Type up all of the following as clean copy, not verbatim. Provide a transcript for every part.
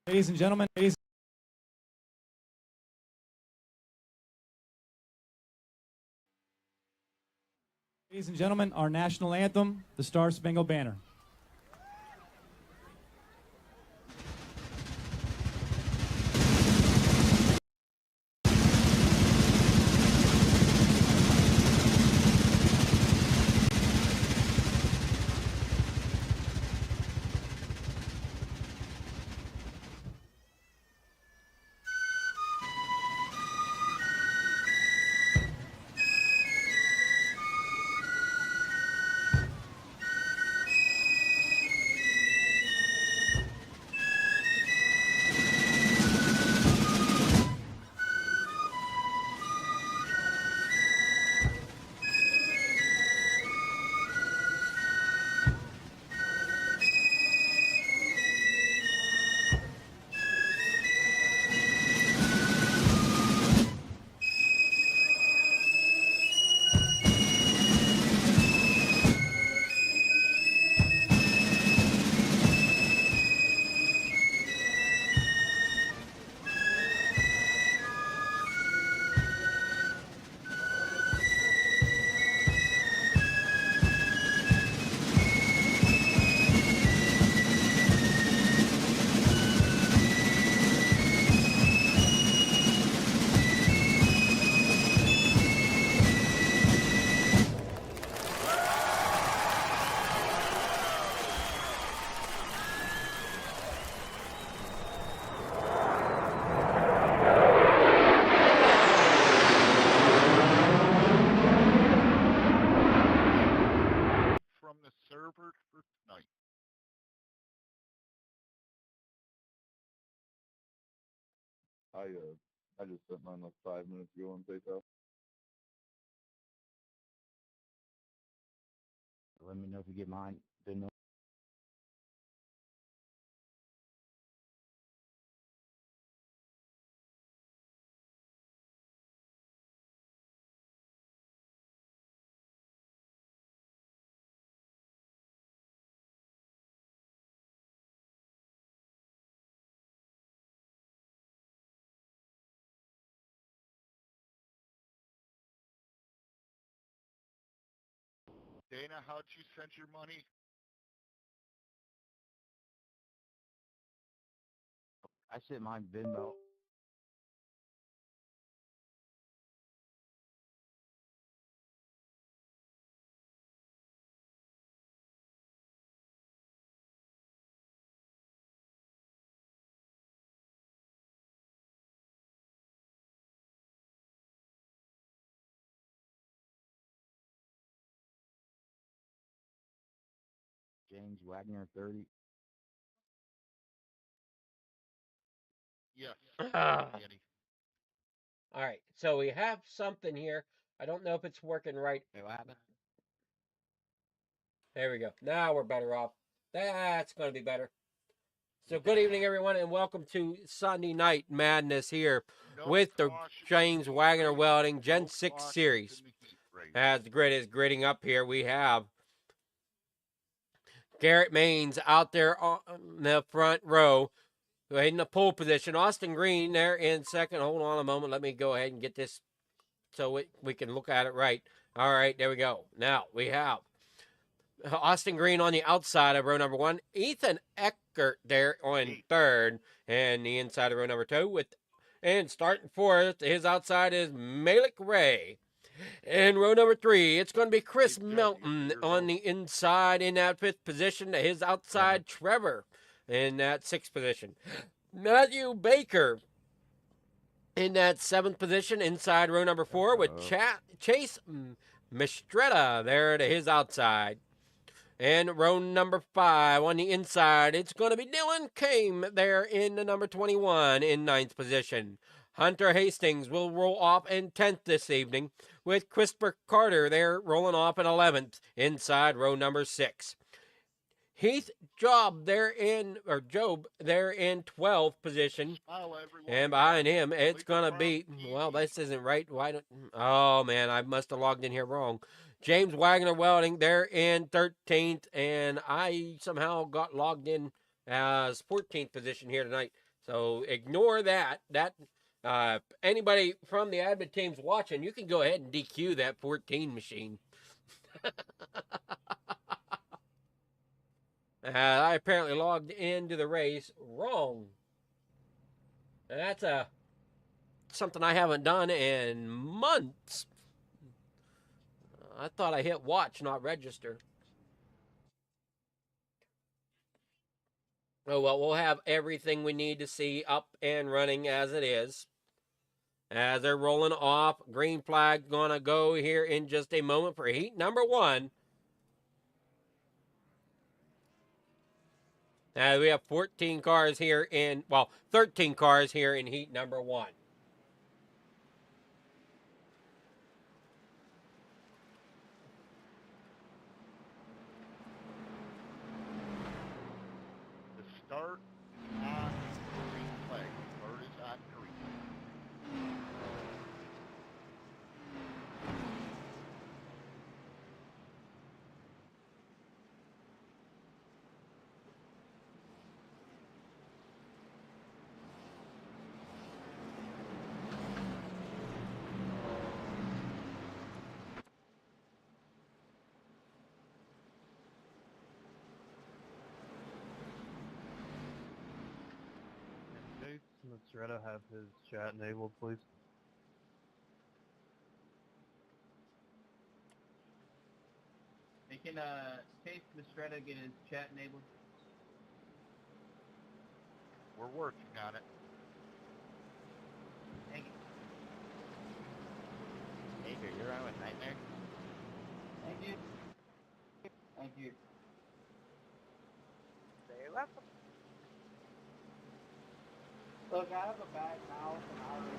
Ladies and gentlemen, our national anthem, the Star Spangled Banner. I just sent mine like 5 minutes ago on PayPal. Let me know if you get mine. Didn't know. Dana, how'd you send your money? I sent mine Venmo. James Wagner 30. Yes. Ah. Danny. All right, so we have something here. I don't know if it's working right. Hey, what happened? There we go. Now we're better off. That's going to be better. So good evening, everyone, and welcome to Sunday Night Madness here with the James Wagoner Welding Gen 6 Series. As the grid is gridding up here, we have Garrett Maines out there on the front row, in the pole position. Austin Green there in second. Hold on a moment. Let me go ahead and get this so we can look at it right. All right, there we go. Now we have Austin Green on the outside of row number 1. Ethan Eckert there on third. And the inside of row number 2. And starting fourth, his outside is Malik Ray. In row number 3, it's going to be Chris Melton on the inside in that 5th position. His outside, Trevor, in that 6th position. Matthew Baker in that 7th position inside row number 4 with Chase Mistretta there to his outside. And row number 5 on the inside, it's going to be Dylan Kame there in the number 21 in 9th position. Hunter Hastings will roll off in 10th this evening with Christopher Carter there rolling off in 11th inside row number 6. Heath Job there in 12th position. And behind him, it's going to be, well, this isn't right. Oh, man, I must have logged in here wrong. James Wagner Welding there in 13th, and I somehow got logged in as 14th position here tonight. So ignore that. Anybody from the admin teams watching, you can go ahead and DQ that 14 machine. I apparently logged into the race wrong. And that's something I haven't done in months. I thought I hit watch, not register. Oh, well, we'll have everything we need to see up and running as it is. As they're rolling off, green flag going to go here in just a moment for heat number 1. We have 13 cars here in heat number 1. The start is on green flag. The start is on green. Can Mastretta have his chat enabled, please? They can, Chase Mastretta get his chat enabled. We're working on it. Thank you. Baker, you're on with Nightmare? Thank you. Thank you. Very welcome. Look, I have a bad mouth and I already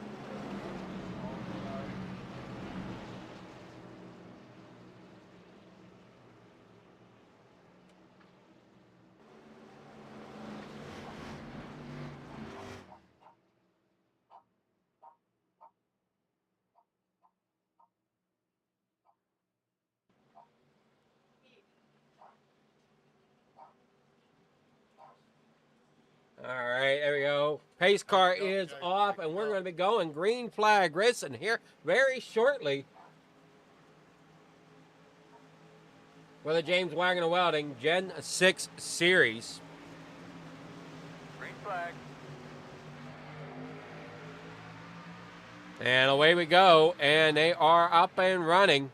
All right, there we go. Pace car is off, and we're going to be going green flag racing here very shortly for the James Wagoner Welding Gen 6 Series. Green flag. And away we go, and they are up and running.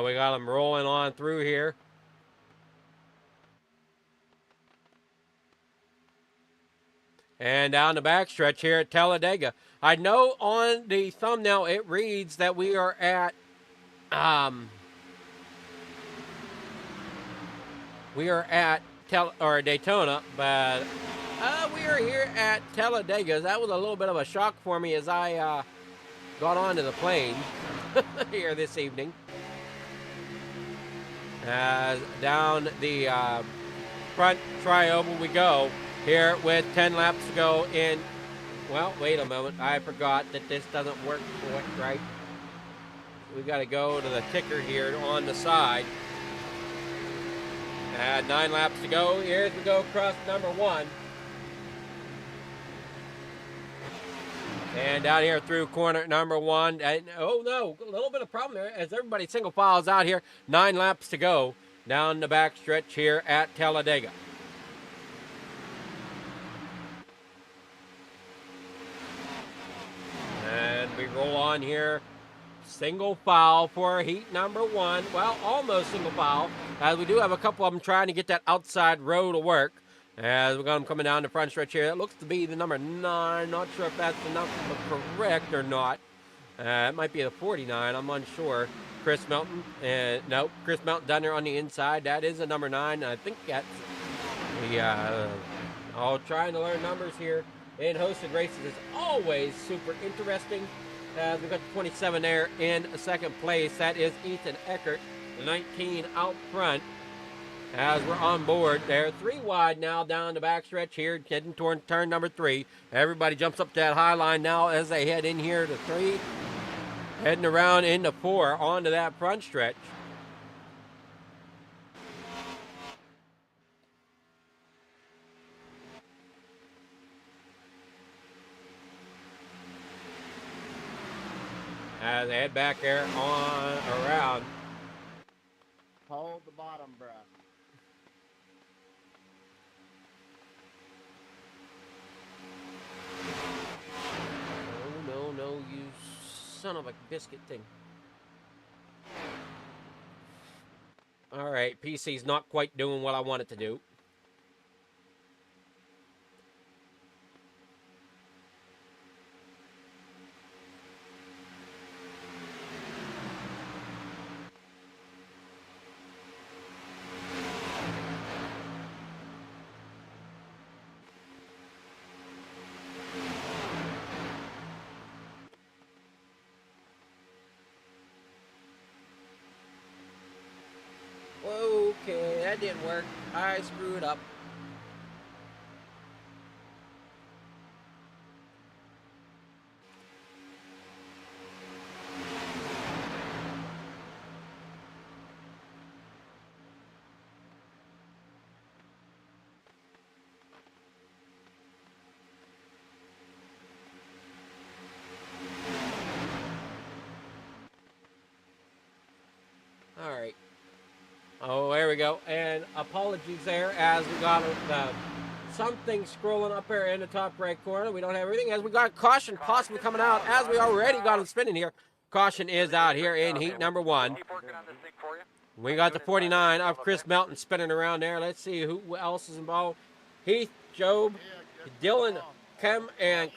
We got them rolling on through here. And down the backstretch here at Talladega. I know on the thumbnail it reads that we are at Daytona, but we are here at Talladega. That was a little bit of a shock for me as I got onto the plane here this evening. Down the front tri-oval we go here with 10 laps to go in. Well, wait a moment. I forgot that this doesn't work right. We got to go to the ticker here on the side. 9 laps to go. Here we go across number 1. And down here through corner number 1. And, oh, no, a little bit of problem there as everybody single files out here. 9 laps to go down the back stretch here at Talladega. And we roll on here. Single file for heat number 1. Well, almost single file, as we do have a couple of them trying to get that outside row to work. As we got them coming down the front stretch here. That looks to be the number 9. Not sure if that's the number correct or not. It might be the 49. I'm unsure. Chris Melton. No, Chris Melton down there on the inside. That is the number 9. I think that's the... all trying to learn numbers here in hosted races is always super interesting. We've got the 27 there in second place. That is Ethan Eckert. The 19 out front as we're on board. They're 3 wide now down the backstretch here, heading toward turn number 3. Everybody jumps up that high line now as they head in here to 3, heading around into 4 onto that front stretch. As they head back there on around. Hold the bottom, bruh. Oh, no, you son of a biscuit thing. All right, PC's not quite doing what I want it to do. Okay, that didn't work. I screwed up. All right. Oh, there we go. And apologies there as we got something scrolling up there in the top right corner. We don't have everything as we got caution possibly coming out as we already got them spinning here. Caution is out here in heat number 1. Keep working on this thing for you. We got the 49 of Chris Melton spinning around there. Let's see who else is involved. Heath, Job, Dylan, Kem, and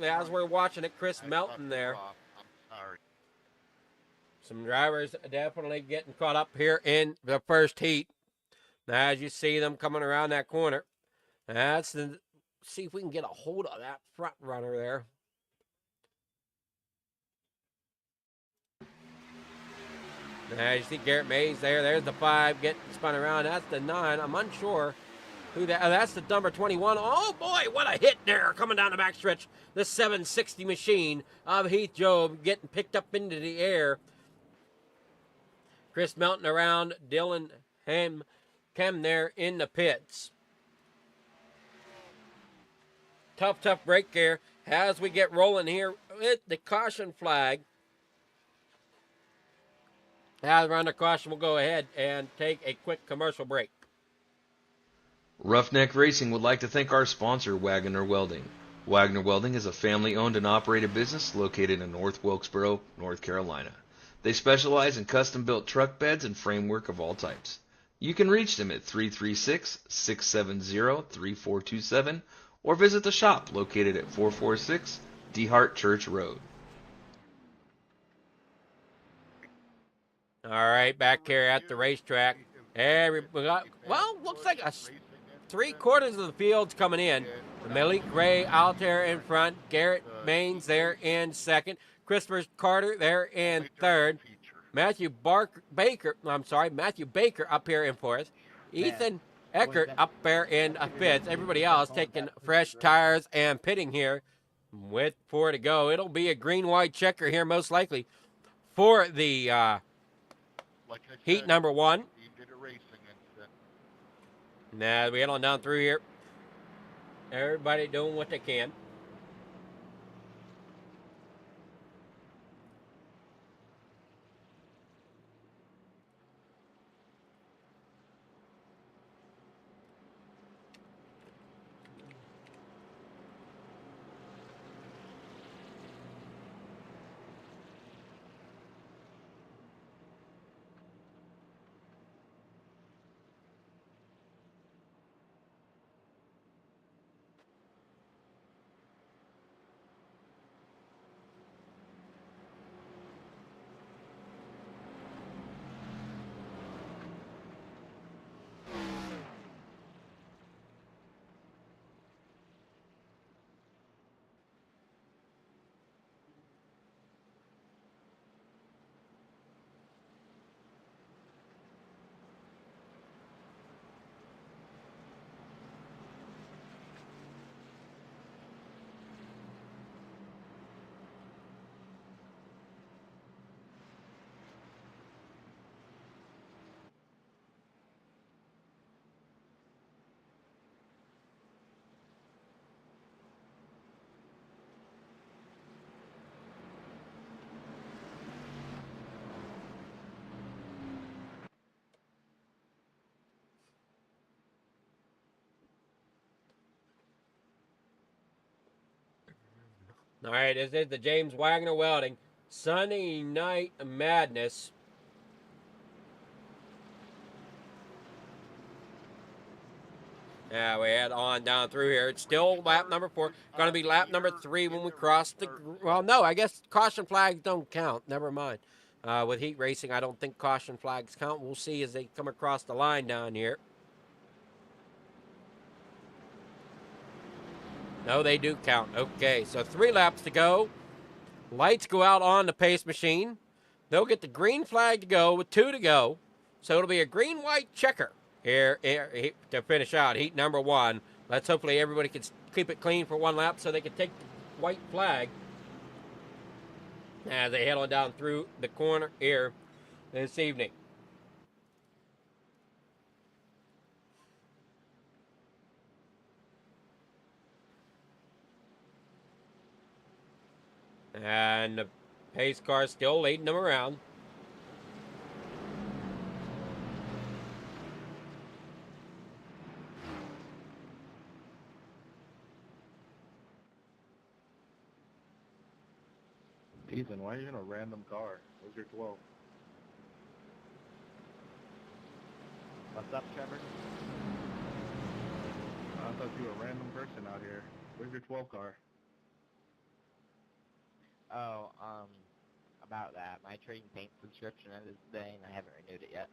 as we're watching it, Chris Melton there. I'm sorry. Some drivers definitely getting caught up here in the first heat. Now, as you see them coming around that corner, see if we can get a hold of that front runner there. Now, you see Garrett Mays there. There's the 5 getting spun around. That's the 9. I'm unsure who that. That's the number 21. Oh boy, what a hit there coming down the backstretch. The 760 machine of Heath Job getting picked up into the air. Chris Melton around, Dylan Kem there in the pits. Tough break here as we get rolling here with the caution flag. As we're under caution, we'll go ahead and take a quick commercial break. Roughneck Racing would like to thank our sponsor, Wagoner Welding. Wagoner Welding is a family-owned and operated business located in North Wilkesboro, North Carolina. They specialize in custom-built truck beds and framework of all types. You can reach them at 336-670-3427 or visit the shop located at 446 DeHart Church Road. All right, back here at the racetrack. Looks like 3/4 of the field's coming in. Malik Gray out there in front. Garrett Maines there in second. Christopher Carter there in third. Matthew Baker up here in fourth. Ethan Eckert up there in fifth. Everybody else taking fresh tires and pitting here with 4 to go. It'll be a green-white checker here most likely for the heat number 1. Now we get on down through here. Everybody doing what they can. All right, this is the James Wagoner Welding Sunday Night Madness. Yeah, we head on down through here. It's still lap number 4. Going to be lap number 3 when we cross the... Well, no, I guess caution flags don't count. Never mind. With heat racing, I don't think caution flags count. We'll see as they come across the line down here. No, they do count. Okay, so 3 laps to go. Lights go out on the pace machine. They'll get the green flag to go with 2 to go. So it'll be a green-white checker here to finish out heat number 1. Let's hopefully everybody can keep it clean for 1 lap so they can take the white flag as they head on down through the corner here this evening. And the pace car still leading them around. Ethan, why are you in a random car? Where's your 12? What's up, Trevor? I thought you were a random person out here. Where's your 12 car? Oh, about that. My trading paint subscription ended today, and I haven't renewed it yet.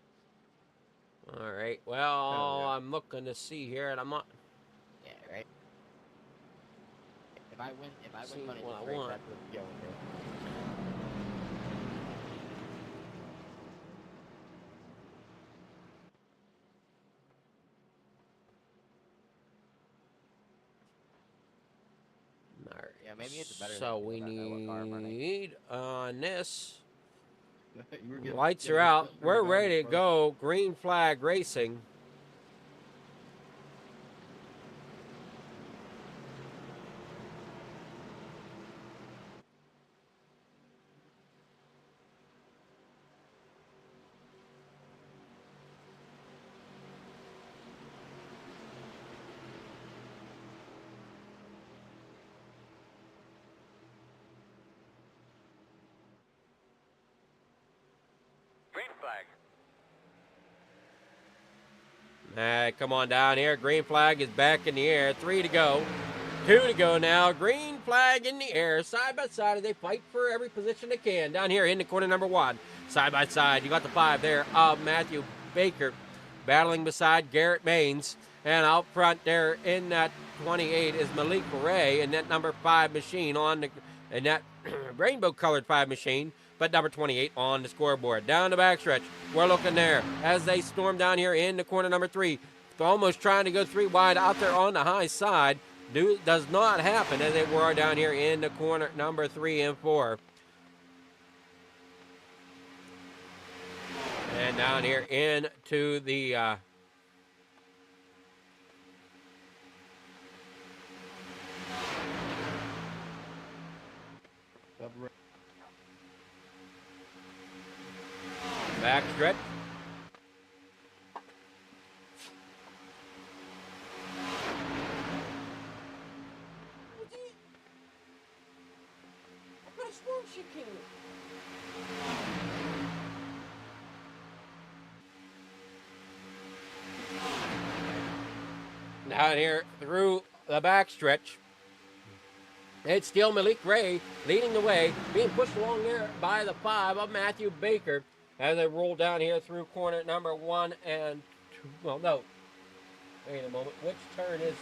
All right. Well, yeah. I'm looking to see here, and I'm not... Yeah, right? If I win See money what I this race, want. that's what's going to. All right. Yeah, maybe it's better. So than we people that know what car I'm running. need on this. You were getting- Lights getting are out. pissed We're around, ready to bro. go. Green flag racing. Green flag. Come on down here. Green flag is back in the air. 3 to go. 2 to go now. Green flag in the air. Side by side as they fight for every position they can. Down here in the corner number 1. Side by side. You got the 5 there of Matthew Baker battling beside Garrett Maines. And out front there in that 28 is Malik Ray and that number 5 machine on the, and that rainbow colored 5 machine. But number 28 on the scoreboard. Down the backstretch, we're looking there as they storm down here in the corner number 3. Almost trying to go 3 wide out there on the high side. Does not happen as they were down here in the corner number 3 and 4. And down here into the... backstretch. Down here through the backstretch. It's still Malik Ray leading the way, being pushed along there by the 5 of Matthew Baker as they roll down here through corner number 1 and 2. Well, no. Wait a moment. Which turn is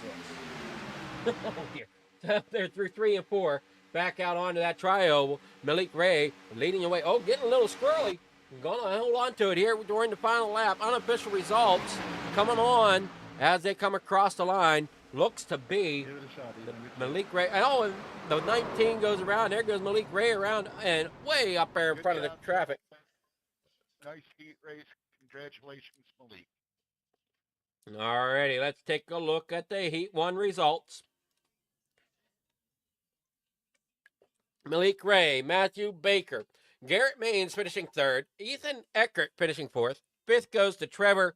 this? Oh, dear. They're through 3 and 4. Back out onto that tri-oval. Malik Ray leading the way. Oh, getting a little squirrely. Going to hold on to it here during the final lap. Unofficial results coming on as they come across the line. Looks to be Give it a shot, Ethan. Malik Ray. Oh, and the 19 goes around. There goes Malik Ray around and way up there in Good front of the job. traffic. Nice heat race. Congratulations, Malik. Alrighty, let's take a look at the Heat 1 results. Malik Ray, Matthew Baker, Garrett Maines finishing 3rd, Ethan Eckert finishing 4th, 5th goes to Trevor,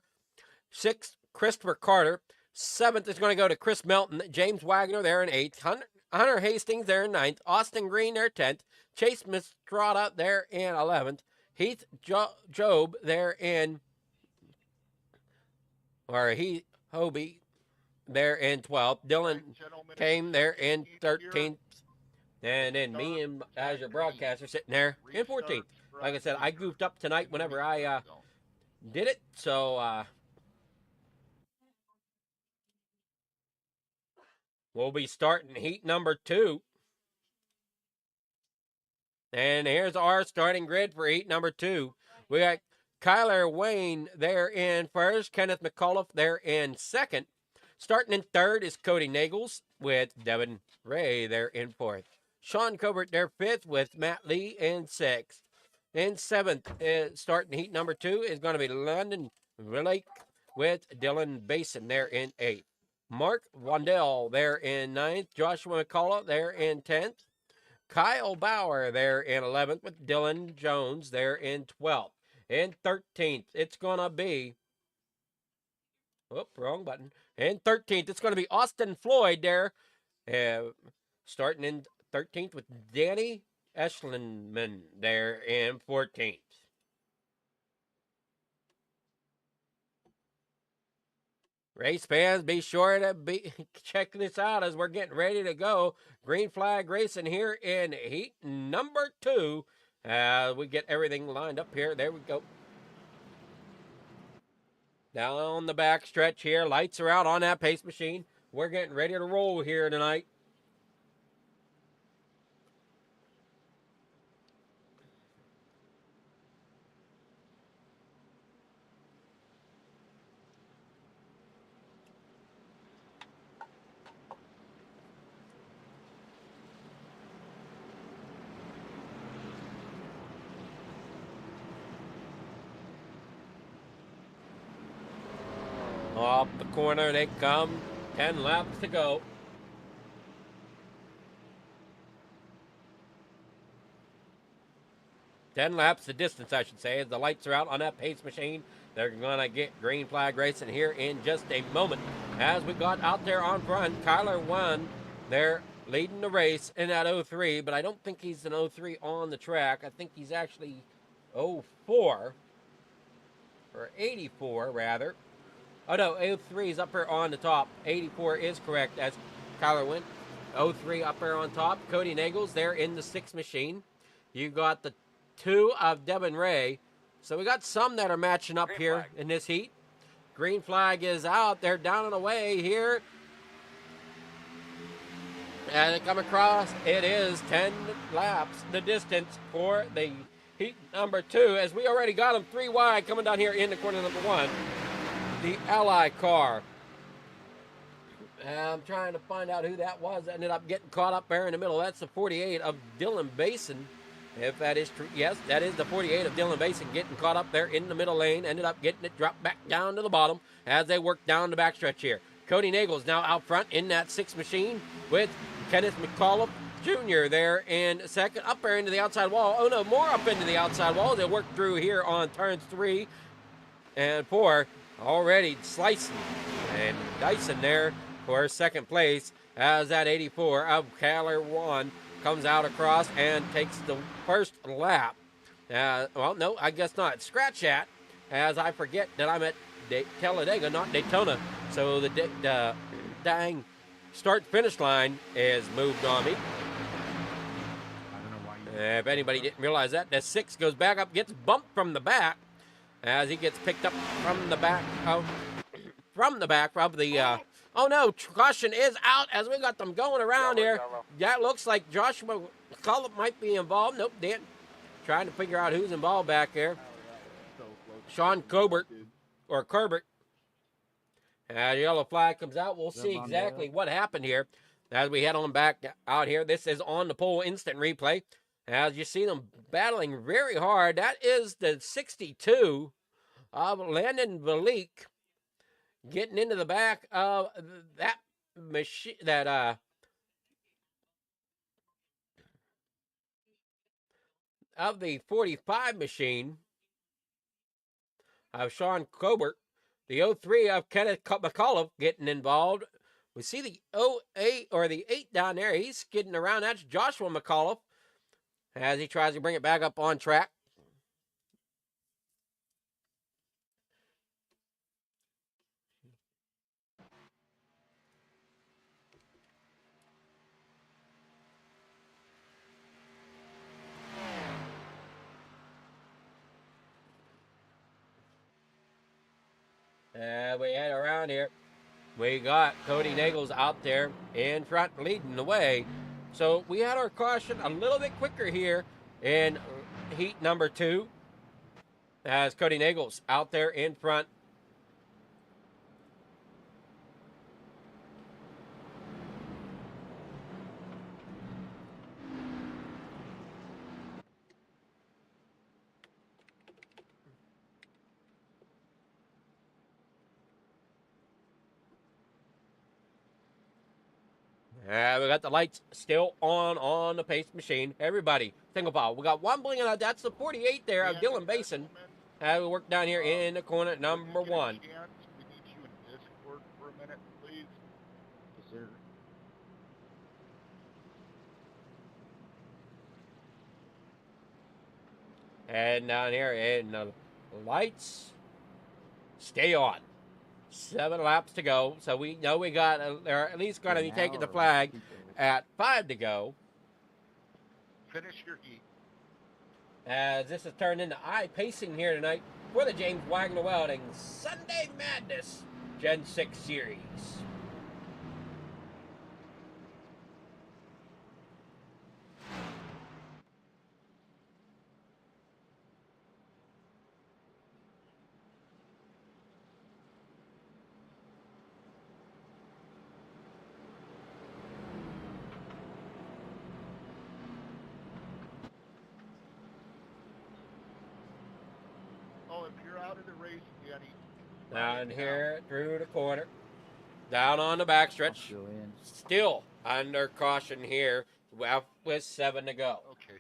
6th, Christopher Carter, 7th is going to go to Chris Melton, James Wagoner there in 8th, Hunter Hastings there in 9th. Austin Green there 10th. Chase Mistrada there in 11th. Heath Job there in, or Heath Hobie there in 12th. Dylan came there in 13th. And then me and as your broadcaster sitting there in 14th. Like I said, I goofed up tonight whenever I did it. So we'll be starting heat number 2. And here's our starting grid for heat number 2. We got Kyler Wayne there in first. Kenneth McAuliffe there in second. Starting in third is Cody Nagels with Devin Ray there in fourth. Sean Cobert there fifth with Matt Lee in sixth. In seventh, starting heat number 2 is going to be London Lake with Dylan Basin there in eighth. Mark Wandell there in ninth. Joshua McCullough there in 10th. Kyle Bauer there in 11th with Dylan Jones there in 12th. In 13th, it's going to be, wrong button. In 13th, it's going to be Austin Floyd there, starting in 13th with Danny Eschlinman there in 14th. Race fans, be sure to check this out as we're getting ready to go. Green flag racing here in heat number 2. We get everything lined up here. There we go. Down the back stretch here. Lights are out on that pace machine. We're getting ready to roll here tonight. Off the corner they come. 10 laps to go. Ten laps the distance, I should say, as the lights are out on that pace machine. They're going to get green flag racing here in just a moment. As we got out there on front, Kyler won. They're leading the race in that 03, but I don't think he's an 03 on the track. I think he's actually 04, or 84, rather. Oh, no, 03 is up there on the top. 84 is correct as Kyler went. 03 up there on top. Cody Nagels there in the 6 machine. You got the 2 of Devin Ray. So we got some that are matching up here in this heat. Green flag is out. They're down and away here. And they come across. It is 10 laps the distance for the heat number 2. As we already got them 3 wide coming down here in the corner number 1. The Ally car. I'm trying to find out who that was. Ended up getting caught up there in the middle. That's the 48 of Dylan Basin. If that is true, yes, that is the 48 of Dylan Basin getting caught up there in the middle lane. Ended up getting it dropped back down to the bottom as they work down the backstretch here. Cody Nagels now out front in that 6 machine with Kenneth McAuliffe Jr. there in second. Up there into the outside wall. Oh no, more up into the outside wall. They work through here on turns 3 and 4. Already slicing and dicing there for second place as that 84 of Kyler Wan comes out across and takes the first lap. Well, no, I guess not. Scratch that as I forget that I'm at Talladega, not Daytona. So the dang start-finish line is moved on me. If anybody didn't realize that, the 6 goes back up, gets bumped from the back as he gets picked up from the back of the oh no, caution is out as we got them going around here. That looks like Joshua McCullough might be involved. Nope, didn't. Trying to figure out who's involved back there. Sean Cobert or Corbett. The yellow flag comes out. We'll see exactly what happened here as we head on back out here. This is on the pole instant replay. As you see them battling very hard. That is the 62 of Landon Valik getting into the back of that machine, of the 45 machine of Sean Cobert. The 03 of Kenneth McAuliffe getting involved We see the 08 or the 8 down there. He's skidding around. That's Joshua McAuliffe as he tries to bring it back up on track. We head around here. We got Cody Nagels out there in front leading the way. So we had our caution a little bit quicker here in heat number 2 as Cody Nagels out there in front. We got the lights still on the pace machine. Everybody, think about it. We got one blinking out. That's the 48 there of Dylan Basin. We work down here in the corner, number 1. We need you in Discord for a minute, please. Yes, sir. And down here, and the lights stay on. 7 laps to go, so we know we got. They're at least going to be taking the flag at 5 to go. Finish your heat. As this has turned into pacing here tonight for the James Wagoner Welding Sunday Madness Gen 6 Series. Oh, if you're out of the race, Danny. Down here through the corner. Down on the backstretch. Still under caution here with 7 to go. Okay.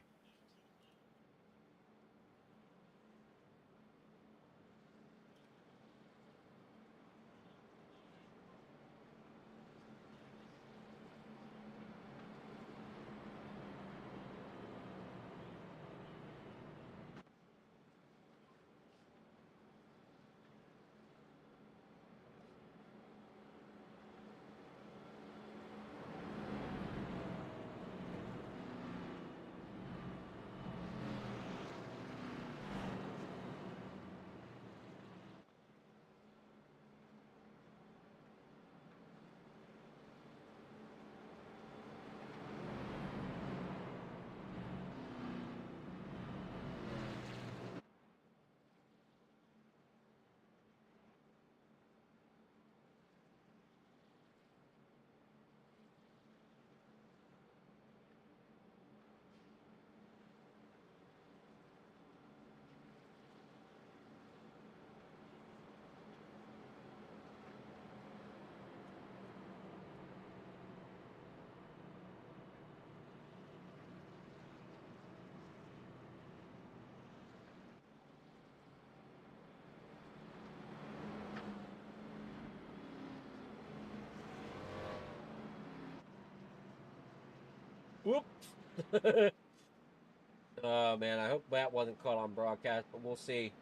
Whoops. Oh, man, I hope that wasn't caught on broadcast, but we'll see.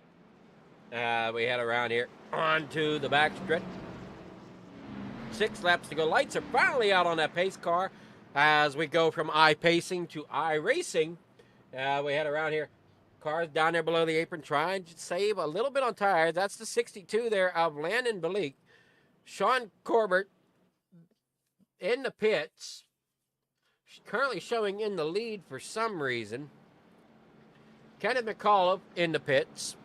We head around here onto the back stretch. 6 laps to go. Lights are finally out on that pace car as we go from I-pacing to I-racing. We head around here. Cars down there below the apron trying to save a little bit on tires. That's the 62 there of Landon Balik. Sean Corbett in the pits. Currently showing in the lead for some reason. Kenneth McAuliffe in the pits.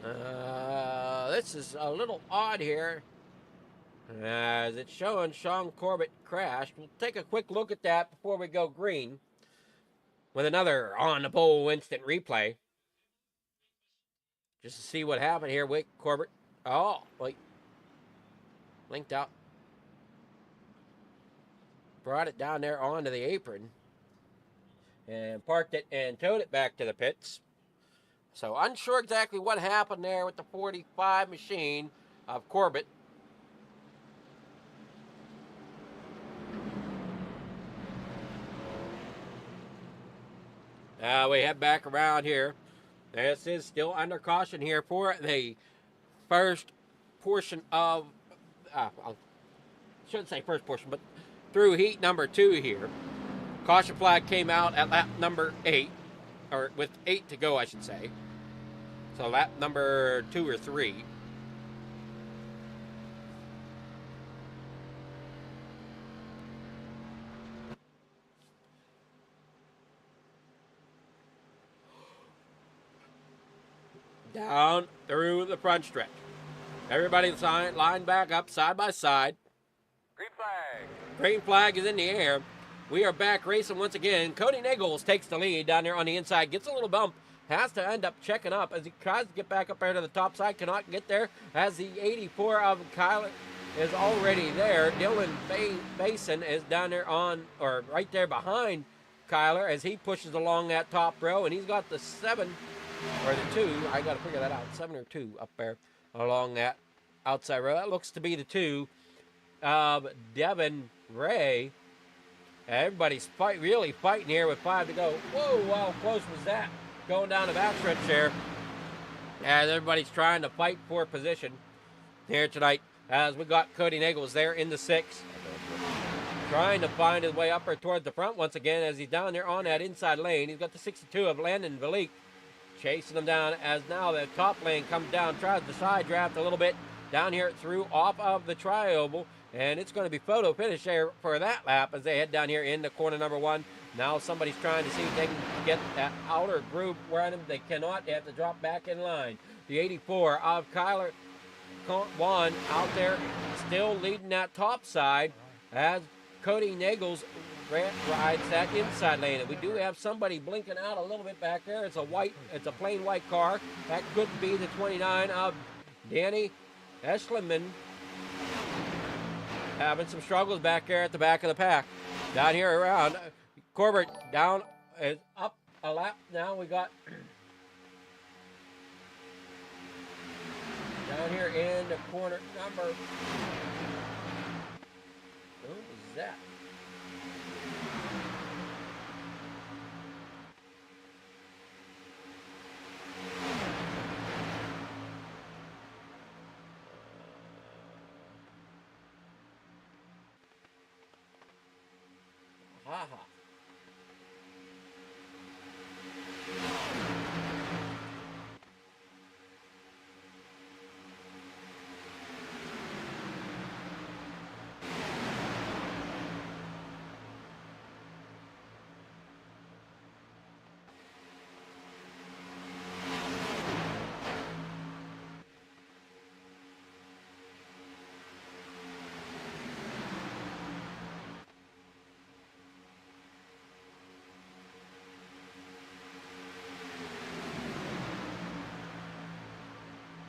This is a little odd here. As it's showing Sean Corbett crashed. We'll take a quick look at that before we go green. With another on-the-pole instant replay. Just to see what happened here with Corbett. Oh, wait. Linked out. Brought it down there onto the apron. And parked it and towed it back to the pits. So unsure exactly what happened there with the 45 machine. of Corbett. We head back around here. This is still under caution here for the first portion of, I shouldn't say first portion, but through heat number 2 here. Caution flag came out at lap number 8, or with 8 to go, I should say. So lap number 2 or 3. Down through the front stretch. Everybody lined back up side by side. Green flag. Green flag is in the air. We are back racing once again. Cody Nichols takes the lead down there on the inside. Gets a little bump. Has to end up checking up as he tries to get back up there to the top side. Cannot get there as the 84 of Kyler is already there. Dylan Basin is down there on, or right there behind Kyler as he pushes along that top row. And he's got the 7 or the 2. I got to figure that out. 7 or 2 up there along that outside row. That looks to be the 2 of Devin Ray. Everybody's really fighting here with 5 to go. Whoa, how close was that? Going down the backstretch there. As everybody's trying to fight for position here tonight. As we got Cody Nichols there in the 6. Trying to find his way up or towards the front once again as he's down there on that inside lane. He's got the 62 of Landon Valik chasing him down as now the top lane comes down. Tries to side draft a little bit down here through off of the tri-oval. And it's going to be photo finish there for that lap as they head down here into corner number 1. Now somebody's trying to see if they can get that outer groove around them. They cannot. They have to drop back in line. The 84 of Kyler Juan out there still leading that top side as Cody Nichols rides that inside lane. And we do have somebody blinking out a little bit back there. It's a plain white car. That could be the 29 of Danny Eschliman. Having some struggles back there at the back of the pack. Down here around. Corbett down is up a lap. Now we got down here in the corner number. What was that? Ha-ha.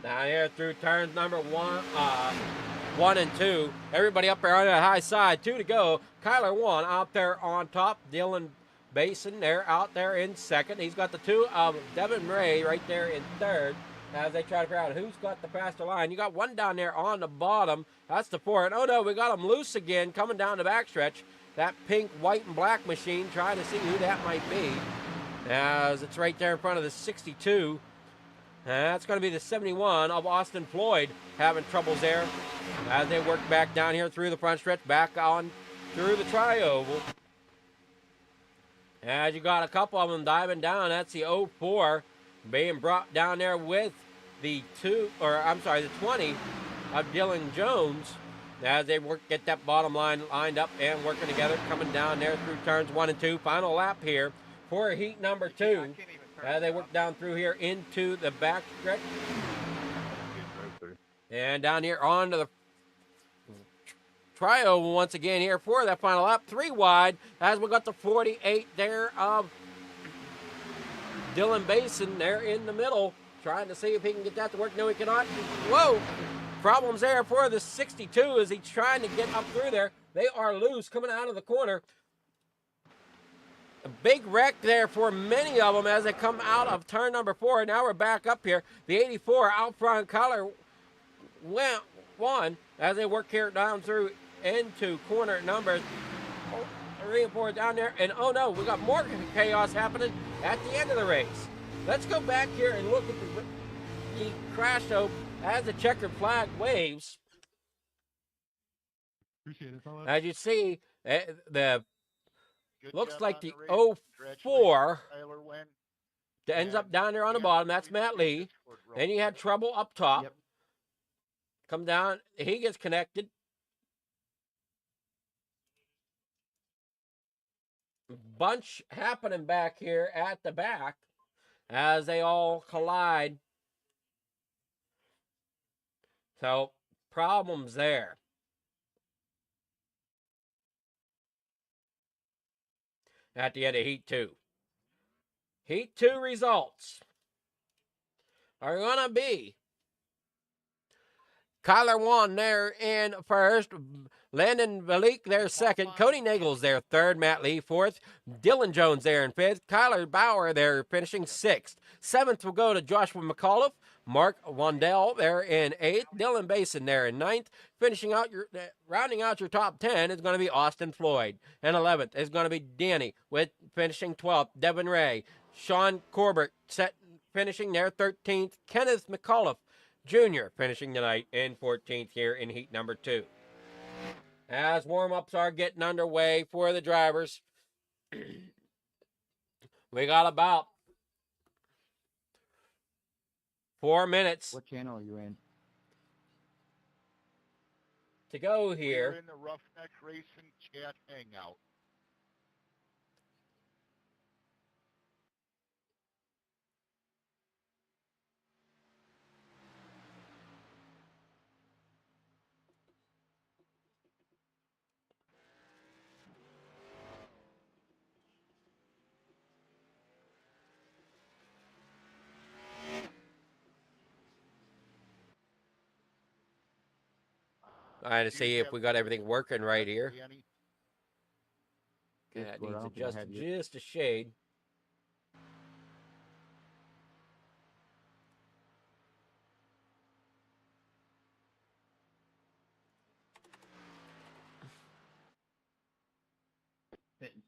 Down here through turns number 1 and 2. Everybody up there on the high side. 2 to go. Kyler 1 out there on top. Dylan Basin there out there in second. He's got the 2 of Devin Ray right there in third. As they try to figure out who's got the faster line. You got one down there on the bottom. That's the 4. And oh no, we got him loose again coming down the backstretch. That pink, white, and black machine trying to see who that might be. As it's right there in front of the 62. That's going to be the 71 of Austin Floyd having troubles there as they work back down here through the front stretch, back on through the tri-oval. As you got a couple of them diving down, that's the 04 being brought down there with the 20 of Dylan Jones as they get that bottom line lined up and working together, coming down there through turns 1 and 2. Final lap here for heat number 2. They work down through here into the back stretch. And down here onto the tri-oval once again here for that final lap. 3 wide as we got the 48 there of Dylan Basin there in the middle. Trying to see if he can get that to work. No, he cannot. Whoa! Problems there for the 62 as he's trying to get up through there. They are loose coming out of the corner. A big wreck there for many of them as they come out of turn number 4. Now we're back up here. The 84 out front color went 1 as they work here down through into corner number 3 and 4 down there. And oh no, we got more chaos happening at the end of the race. Let's go back here and look at the crash though as the checkered flag waves. Appreciate it, fellas. As you see, the Good looks job like on the race. 04 Congratulations, Tyler Wynn. that ends up And down there on the Dan, bottom. That's please Matt take Lee. this for roll Then you had call. trouble up top. Yep. Come down. He gets connected. Bunch happening back here at the back as they all collide. So, problems there. At the end of Heat 2. Heat 2 results are going to be Kyler Wan there in first. Landon Valik there second. Cody Nagels there third. Matt Lee fourth. Dylan Jones there in fifth. Kyler Bauer there finishing sixth. Seventh will go to Joshua McAuliffe. Mark Wandell there in eighth. Dylan Basin there in ninth. Rounding out your top 10 is going to be Austin Floyd. And 11th is going to be Danny with finishing 12th. Devin Ray. Sean Corbett finishing there 13th. Kenneth McAuliffe Jr. finishing tonight in 14th here in heat number 2. As warm-ups are getting underway for the drivers, we got about 4 minutes What channel are you in? to go We're here. in the Roughneck Racing chat hangout. Trying to see if we got everything working right here. Danny? That Discord, I needs don't think I have adjusted you. just a shade.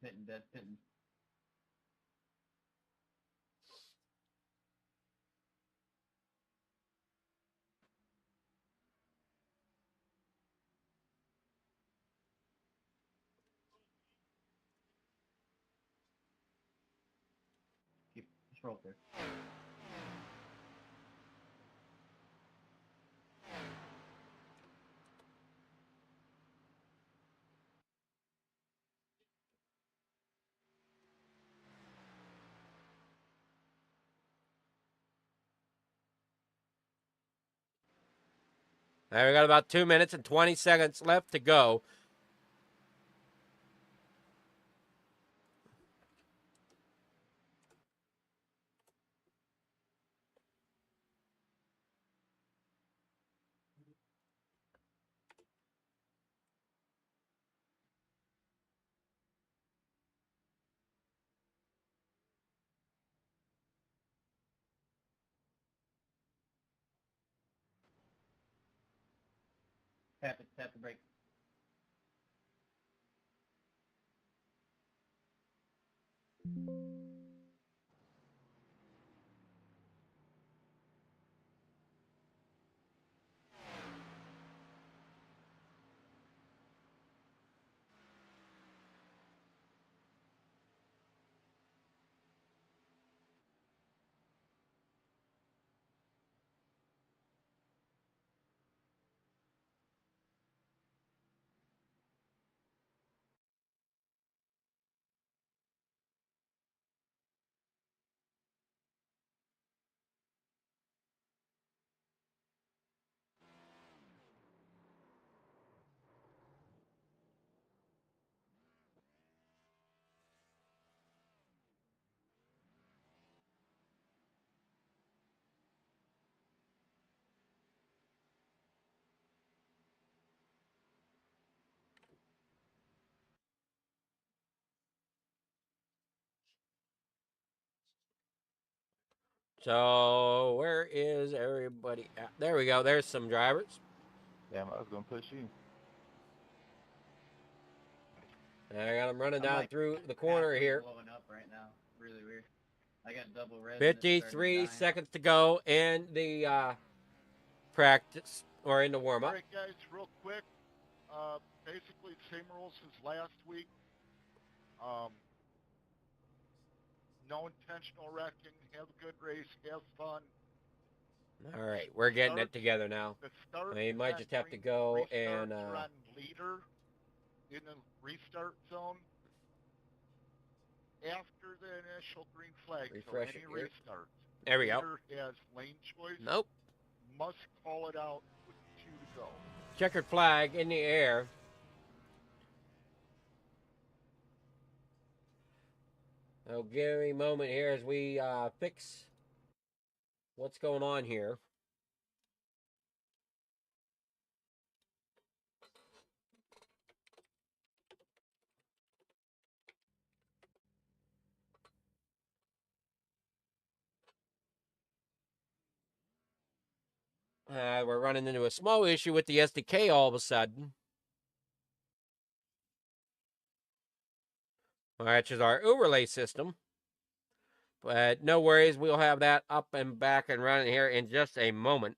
Pitting, dead pitting. Just roll there. All right, we got about 2 minutes and 20 seconds left to go. Tap the brake. So, where is everybody at? There we go. There's some drivers. Damn, I was gonna push you. I got him running I'm down like through the corner halfway here. blowing up right now. Really weird. I got double red. and it's starting to 53 die. seconds to go in the practice or in the warm All up. right, guys, real quick. Basically, same rules as last week. No intentional wrecking. Have a good race. Have fun. All right, we're getting it together now. The start I mean, you is might on just have to green. go Restarts and are on leader in the restart zone after the initial green flag. Refresh so it any here. restarts. There we go. Leader has lane choice. Nope. Must call it out with 2 to go. Checkered flag in the air. Now, give me a moment here as we fix what's going on here. We're running into a small issue with the SDK all of a sudden. Which is our overlay system. But no worries, we'll have that up and back and running here in just a moment.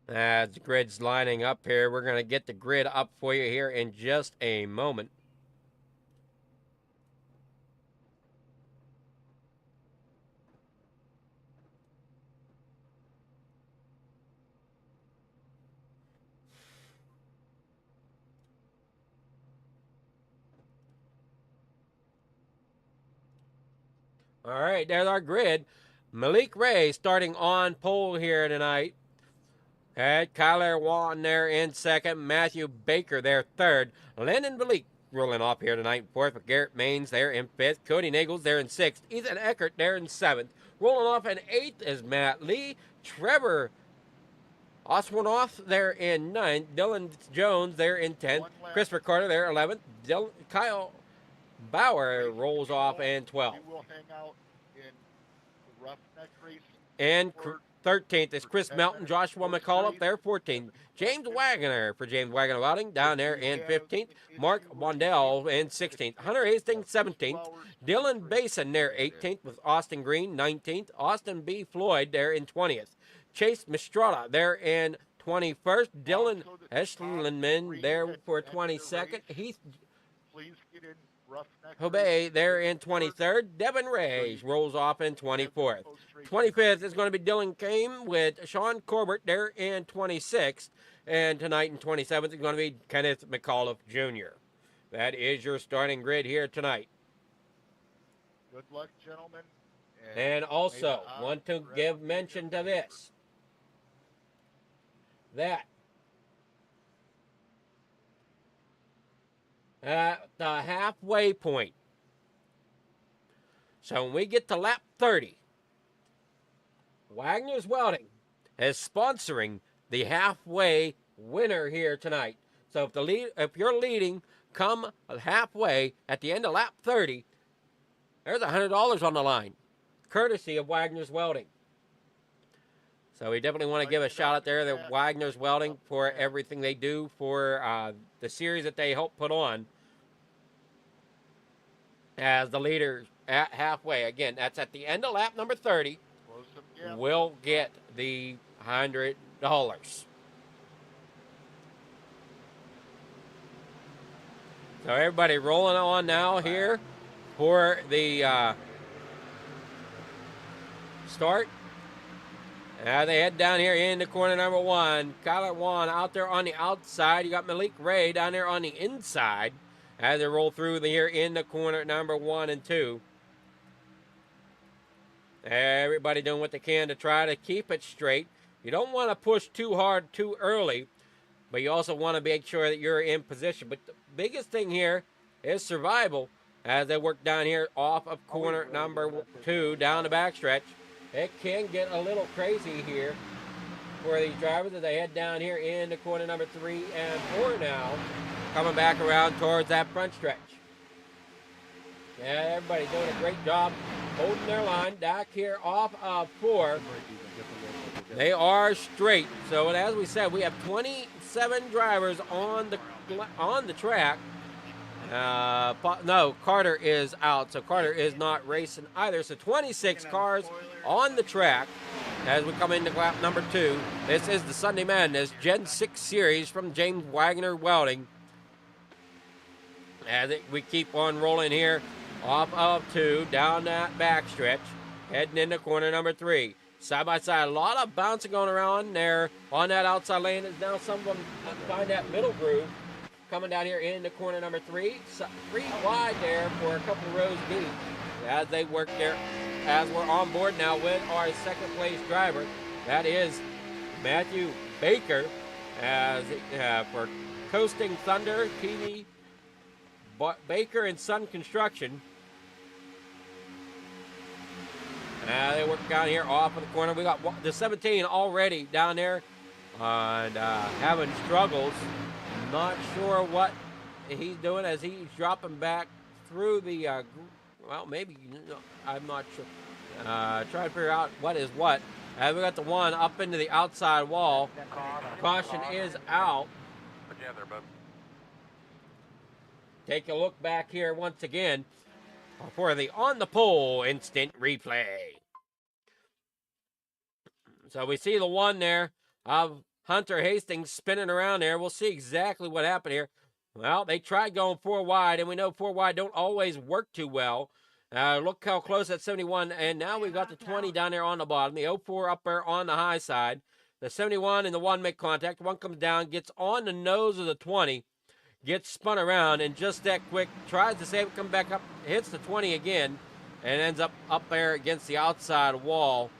As the grid's lining up here, we're going to get the grid up for you here in just a moment. All right, there's our grid. Malik Ray starting on pole here tonight. Had Kyler Wan there in second. Matthew Baker there third. Landon Malik rolling off here tonight in fourth. With Garrett Maines there in fifth. Cody Nagels there in sixth. Ethan Eckert there in seventh. Rolling off in eighth is Matt Lee. Trevor Oswanoff there in ninth. Dylan Jones there in 10th. Christopher Carter there 11th. Kyle Bauer rolls off in 12th. We will hang out in the roughneck racing. And court 13th is for Chris 10 Melton, minutes Joshua post McCall up race. there 14th. James Wagoner for James Wagoner Welding down there in 15th. Mark Wandell in 16th. Hunter Hastings 17th. Dylan Basin there 18th with Austin Green 19th. Austin B. Floyd there in 20th. Chase Mistrada there in 21st. Dylan Eschlinman there for 22nd. Heath Please get in roughneck Hobey racing there in in the court. 23rd. Devin Ray rolls off in 24th. 25th is going to be Dylan Kame with Sean Corbett there in 26th. And tonight in 27th is going to be Kenneth McAuliffe Jr. That is your starting grid here tonight. Good luck, gentlemen. And also, may the want to odds give forever mention be to in your this. That at the halfway point. So when we get to lap 30, Wagner's Welding is sponsoring the halfway winner here tonight. So if you're leading, come halfway at the end of lap 30, there's $100 on the line, courtesy of Wagner's Welding. So we definitely want to give a shout out there to Wagner's Welding for everything they do for the series that they help put on as the leaders at halfway. Again, that's at the end of lap number 30. Close them gaps. Will get the $100. So everybody rolling on now here for the start. Now they head down here into corner number 1. Kyler Wan out there on the outside. You got Malik Ray down there on the inside as they roll through here into corner number 1 and 2. Everybody doing what they can to try to keep it straight. You don't want to push too hard too early, but you also want to make sure that you're in position. But the biggest thing here is survival. as they work down here off of corner number 2 down the backstretch. It can get a little crazy here for these drivers as they head down here into corner number 3 and 4 now, coming back around towards that front stretch. Yeah, everybody's doing a great job holding their line back here off of 4. They are straight. So as we said, we have 27 drivers on the track. No, Carter is out, so Carter is not racing either. So 26 cars on the track as we come into lap number 2. This is the Sunday Madness Gen 6 Series from James Wagoner Welding. As we keep on rolling here off of 2 down that backstretch, heading into corner number 3. Side by side, a lot of bouncing going around there on that outside lane. As now some of them find that middle groove. Coming down here into corner number 3. So 3 wide there for a couple rows deep as they work there. As we're on board now with our second place driver. That is Matthew Baker as for Coasting Thunder TV. Baker and Sun Construction. They work down here off of the corner. We got the 17 already down there and having struggles. Not sure what he's doing as he's dropping back through the, well, maybe, I'm not sure. Trying to figure out what is what. We got the one up into the outside wall. Caution is out. Take a look back here once again for the on the pole instant replay. So we see the one there of Hunter Hastings spinning around there. We'll see exactly what happened here. Well, they tried going 4 wide, and we know 4 wide don't always work too well. Look how close that 71, and now we've got the 20 down there on the bottom. The 04 up there on the high side. The 71 and the 1 make contact. One comes down, gets on the nose of the 20, gets spun around, and just that quick, tries to save it, come back up, hits the 20 again, and ends up there against the outside wall,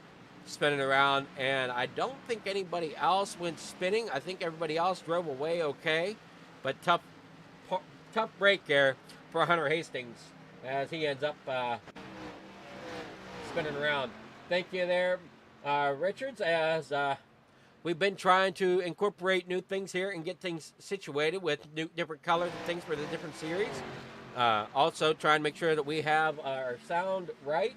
spinning around. And I don't think anybody else went spinning. I think everybody else drove away okay, but tough break there for Hunter Hastings as he ends up spinning around. Thank you there, Richards, as we've been trying to incorporate new things here and get things situated with different colors and things for the different series. Also trying to make sure that we have our sound right.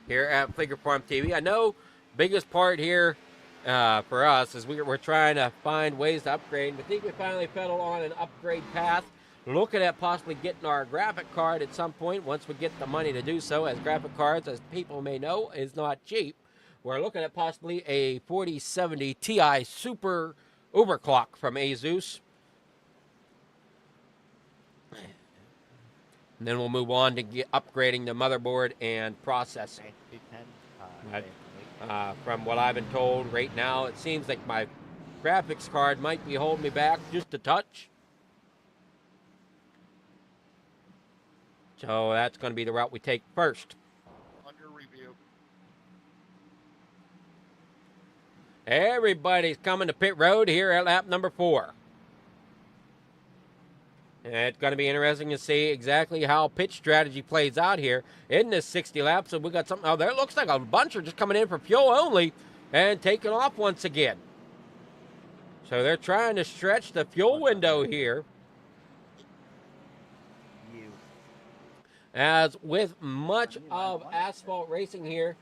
Here at Figure Farm TV. I know biggest part here for us is we're trying to find ways to upgrade. I think we finally settled on an upgrade path. Looking at possibly getting our graphic card at some point once we get the money to do so, as graphic cards, as people may know, is not cheap. We're looking at possibly a 4070 Ti Super Overclock from Asus. And then we'll move on to upgrading the motherboard and processor. From what I've been told right now, it seems like my graphics card might be holding me back just a touch. So that's going to be the route we take first. Under review. Everybody's coming to pit road here at lap number 4. And it's going to be interesting to see exactly how pit strategy plays out here in this 60 laps. So we got something out there. It looks like a bunch are just coming in for fuel only and taking off once again. So they're trying to stretch the fuel window here. As with much of asphalt racing here.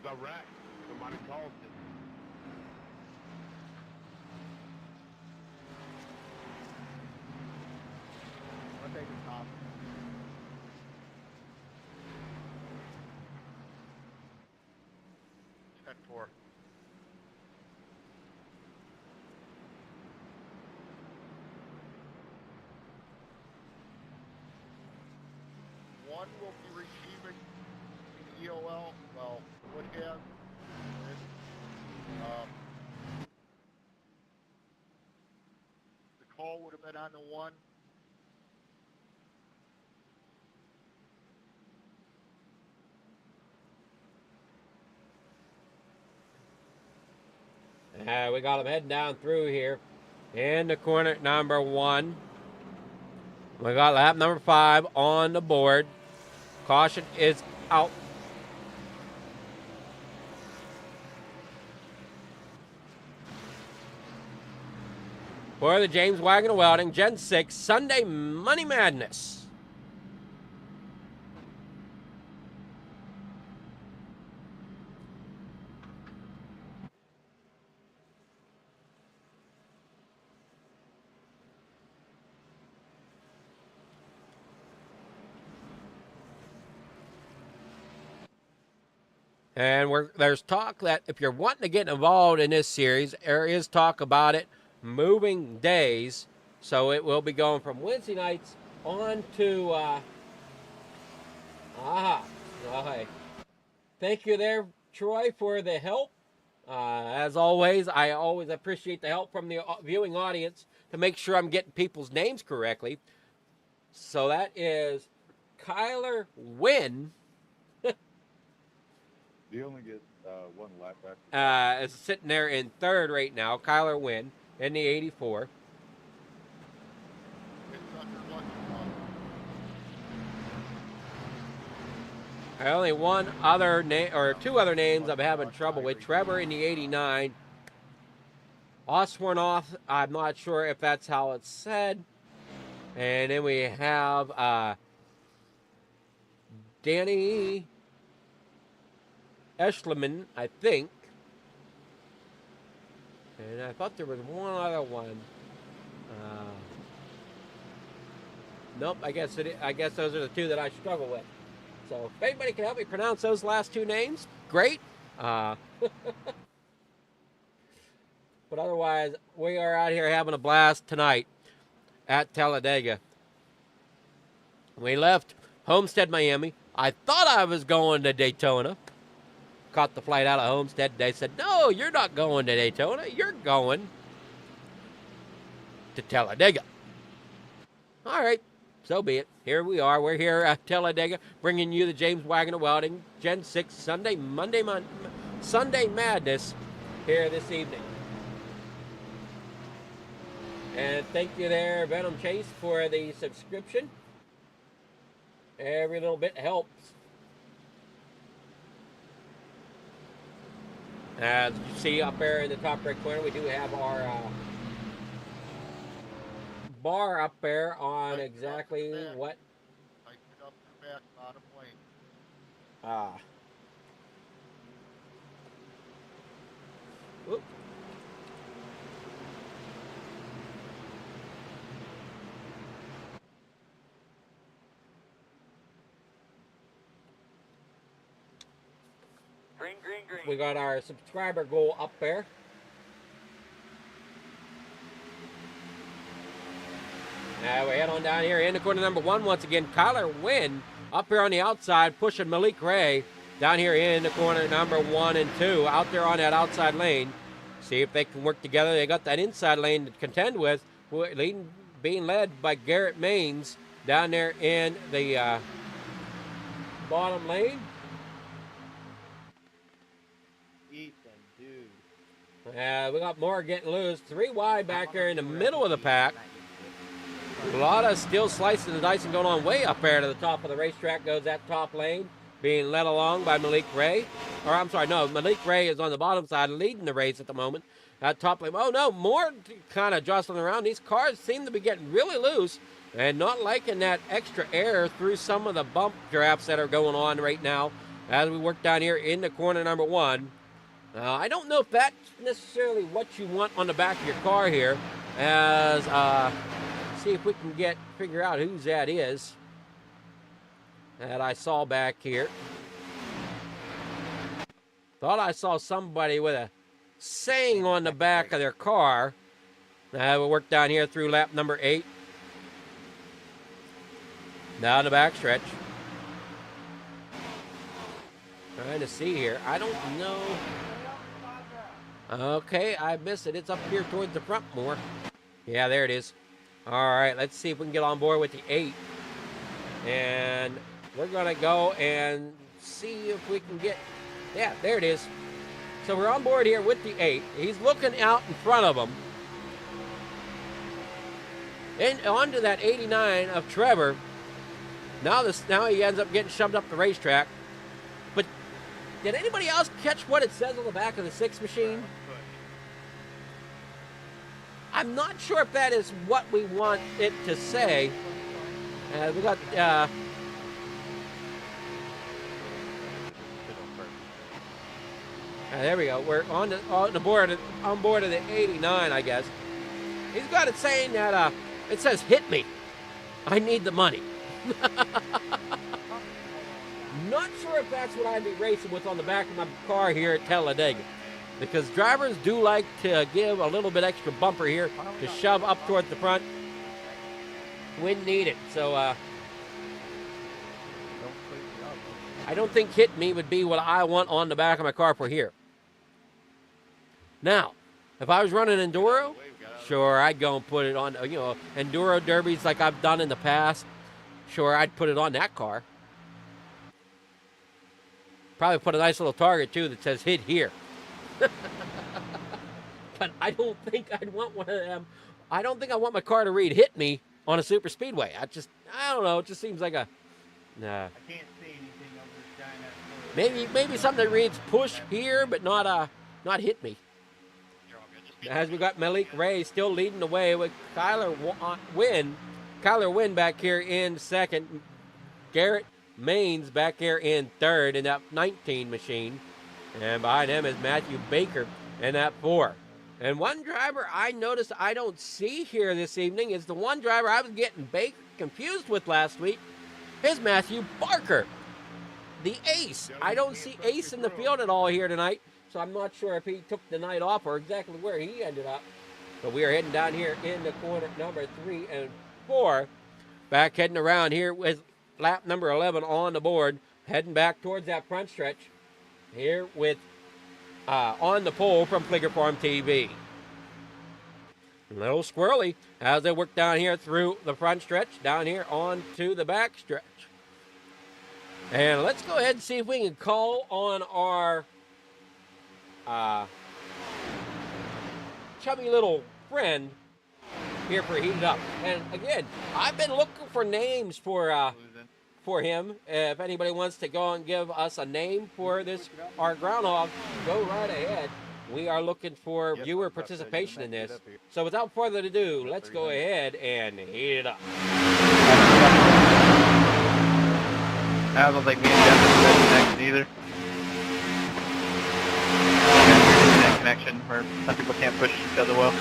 The wreck. Somebody called it. I'll take the top. Check 4. One will be receiving the EOL, well, would have, and, the call would have been on the 1. We got them heading down through here. In the corner number 1. We got lap number 5 on the board. Caution is out. For the James Wagoner Welding Gen 6 Sunday Money Madness. And there's talk that if you're wanting to get involved in this series, there is talk about it moving days. So it will be going from Wednesday nights on to... Okay. Thank you there, Troy, for the help. As always, I always appreciate the help from the viewing audience to make sure I'm getting people's names correctly. So that is Kyler Wynn. You only get one lap after. Is sitting there in third right now. Kyler Wynn in the 84. It's under lucky one. Only one other name, or two other names I'm having trouble with. Trevor in the 89. Oswornoth, I'm not sure if that's how it's said. And then we have Danny Eschleman, I think. And I thought there was one other one. Nope, I guess those are the two that I struggle with. So if anybody can help me pronounce those last two names, great. But otherwise, we are out here having a blast tonight at Talladega. We left Homestead, Miami. I thought I was going to Daytona. Caught the flight out of Homestead. They said, no, you're not going to Daytona. You're going to Talladega. All right, so be it. Here we are. We're here at Talladega, bringing you the James Wagoner Welding Gen 6 Sunday Madness here this evening. And thank you there, Venom Chase, for the subscription. Every little bit helps. As you see up there in the top right corner, we do have our bar up there on exactly what. Tighten it up to the back, bottom lane. Whoop. Green, green, green. We got our subscriber goal up there. Now we head on down here in the corner number 1 once again. Kyler Wynn up here on the outside, pushing Malik Ray down here in the corner number 1 and 2, out there on that outside lane. See if they can work together. They got that inside lane to contend with, being led by Garrett Maines down there in the bottom lane. Ethan, dude. We got more getting loose. 3 wide back there in the middle of the pack. A lot of still slicing the dice and going on way up there to the top of the racetrack goes that top lane, being led along by Malik Ray. Or I'm sorry, no, Malik Ray is on the bottom side leading the race at the moment. That top lane, oh no, more kind of jostling around. These cars seem to be getting really loose and not liking that extra air through some of the bump drafts that are going on right now as we work down here in the corner number 1. I don't know if that's necessarily what you want on the back of your car here, as see if we can figure out whose that is that I saw back here. Thought I saw somebody with a saying on the back of their car. We'll work down here through lap number 8. Down the back stretch. Trying to see here. I don't know. Okay, I missed it. It's up here towards the front more. Yeah, there it is. All right, let's see if we can get on board with the 8. And we're going to go and see if we can get... Yeah, there it is. So we're on board here with the 8. He's looking out in front of him. And onto that 89 of Trevor. Now he ends up getting shoved up the racetrack. But did anybody else catch what it says on the back of the 6 machine? I'm not sure if that is what we want it to say. We got there we go. We're on board of the 89, I guess. He's got it saying that it says "hit me, I need the money." Not sure if that's what I'd be racing with on the back of my car here at Talladega, because drivers do like to give a little bit extra bumper here to shove up towards the front when needed. So I don't think "hit me" would be what I want on the back of my car for here. Now, if I was running Enduro, sure, I'd go and put it on, Enduro derbies like I've done in the past. Sure, I'd put it on that car. Probably put a nice little target, too, that says "hit here." But I don't think I'd want one of them. I don't think I want my car to read "hit me" on a super speedway. I don't know. It just seems like a, nah. I can't see anything over this giant. Maybe something that reads "push here," but not "hit me." As we got Malik Ray still leading the way with Kyler Wynn back here in second. Garrett Maines back here in third in that 19 machine. And behind him is Matthew Baker in that 4. And one driver I noticed I don't see here this evening is the one driver I was getting confused with last week is Matthew Barker, the ace. I don't see Ace in the field at all here tonight. So I'm not sure if he took the night off or exactly where he ended up. But we are heading down here in the corner number 3 and 4. Back heading around here with lap number 11 on the board. Heading back towards that front stretch. Here with on the pole from Flicker Farm TV. A little squirrely as they work down here through the front stretch. Down here on to the back stretch. And let's go ahead and see if we can call on our chubby little friend here for Heated Up. And again, I've been looking for names for him. If anybody wants to go and give us a name for our groundhog, go right ahead. We are looking for viewer participation in this. So without further ado, let's go ahead and heat it up. I don't think me and Jeff are connected either. Connection where some people can't push each other well.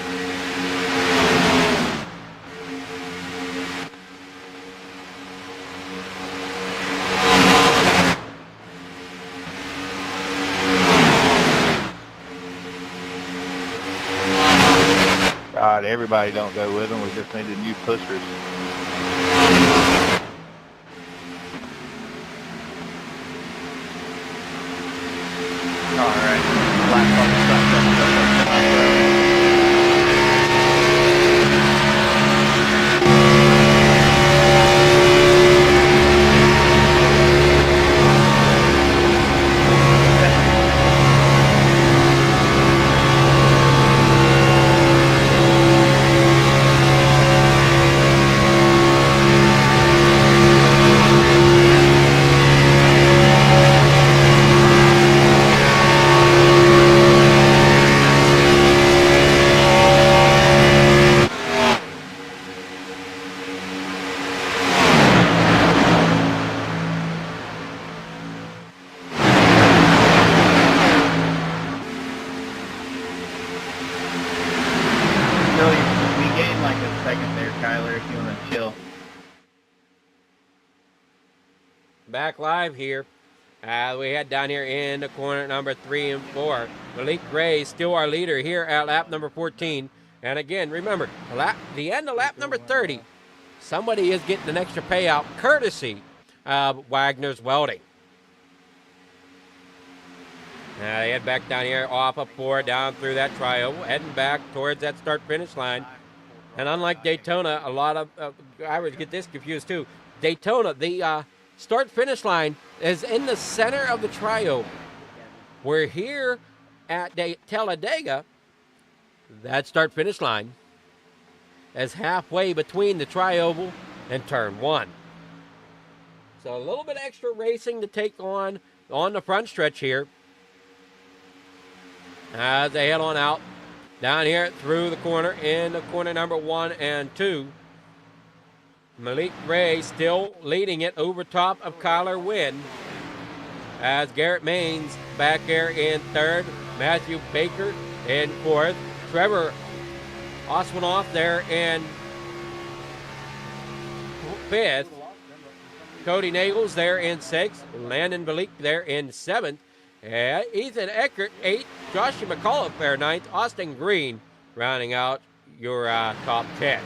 God, everybody don't go with them. We just need the new pushers. All right. Back live here. We head down here in the corner number 3 and 4. Malik Gray still our leader here at lap number 14. And again, remember, the end of lap number 30, somebody is getting an extra payout courtesy of Wagner's Welding. Now they head back down here off of 4 down through that trioval, heading back towards that start-finish line. And unlike Daytona, a lot of I would get this confused too. Daytona, the start-finish line is in the center of the trioval. We're here at Talladega. That start-finish line as halfway between the tri-oval and turn 1. So a little bit extra racing to take on the front stretch here as they head on out down here through the corner in the corner number 1 and 2. Malik Ray still leading it over top of Kyler Wynn as Garrett Maines back there in 3rd, Matthew Baker in 4th, Trevor Oswanoff there in 5th, Cody Nagels there in 6th, Landon Balik there in 7th, Ethan Eckert 8th, Joshua McCullough there 9th, Austin Green rounding out your top 10.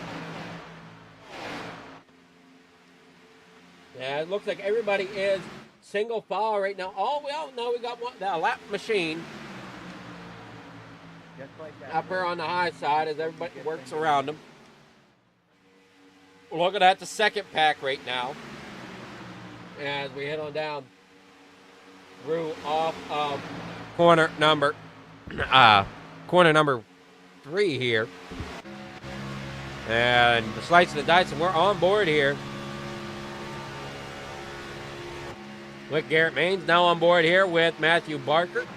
Yeah, it looks like everybody is single file right now. Oh, well, no, we got one, the lap machine Just like that. up there on the high side as everybody works around them. We're looking at the second pack right now as we head on down through off of corner number 3 here. And the slice of the dice, and we're on board here with Garrett Maines. Now on board here with Matthew Baker.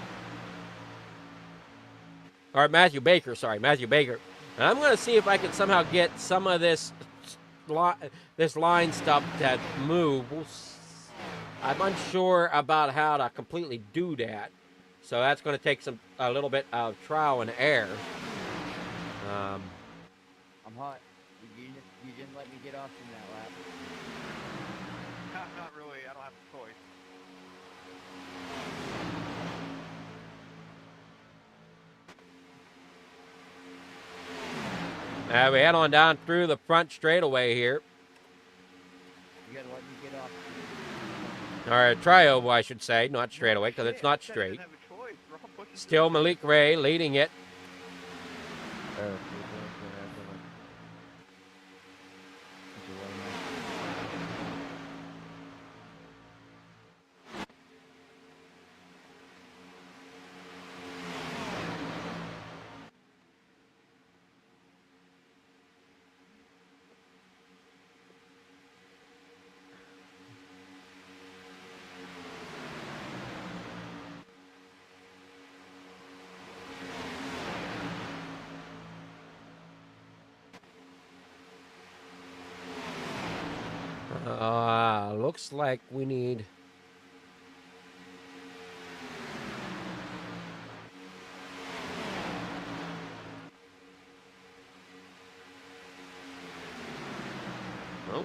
And I'm going to see if I can somehow get some of this line stuff to move. I'm unsure about how to completely do that, so that's going to take a little bit of trial and error. I'm hot. You didn't let me get off in that lap. Not really. I don't have a choice. We head on down through the front straightaway here. You gotta let me get off. Or tri-oval, I should say, not straightaway, because it's not straight. Didn't have a choice. We're all pushing Still Malik Ray leading it. Looks like we need... Oh.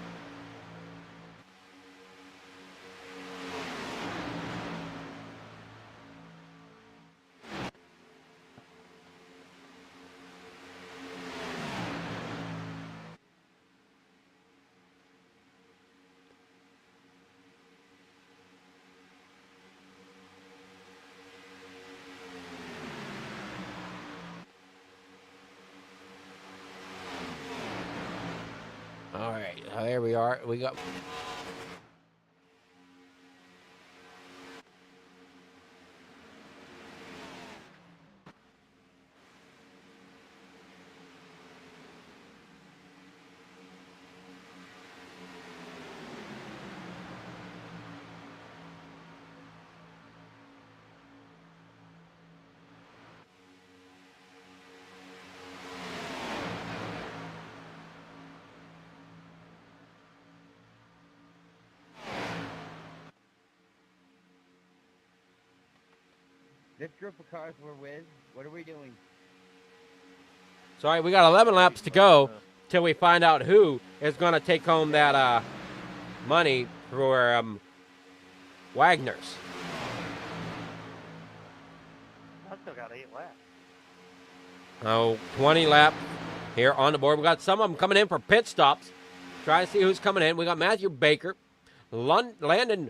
All right, there we are. We got... This group of cars we're with, what are we doing? Sorry, we got 11 laps to go till we find out who is going to take home that money for Wagoner's. I still got 8 laps. Oh, 20 lap here on the board. We got some of them coming in for pit stops. Try to see who's coming in. We got Matthew Baker, Landon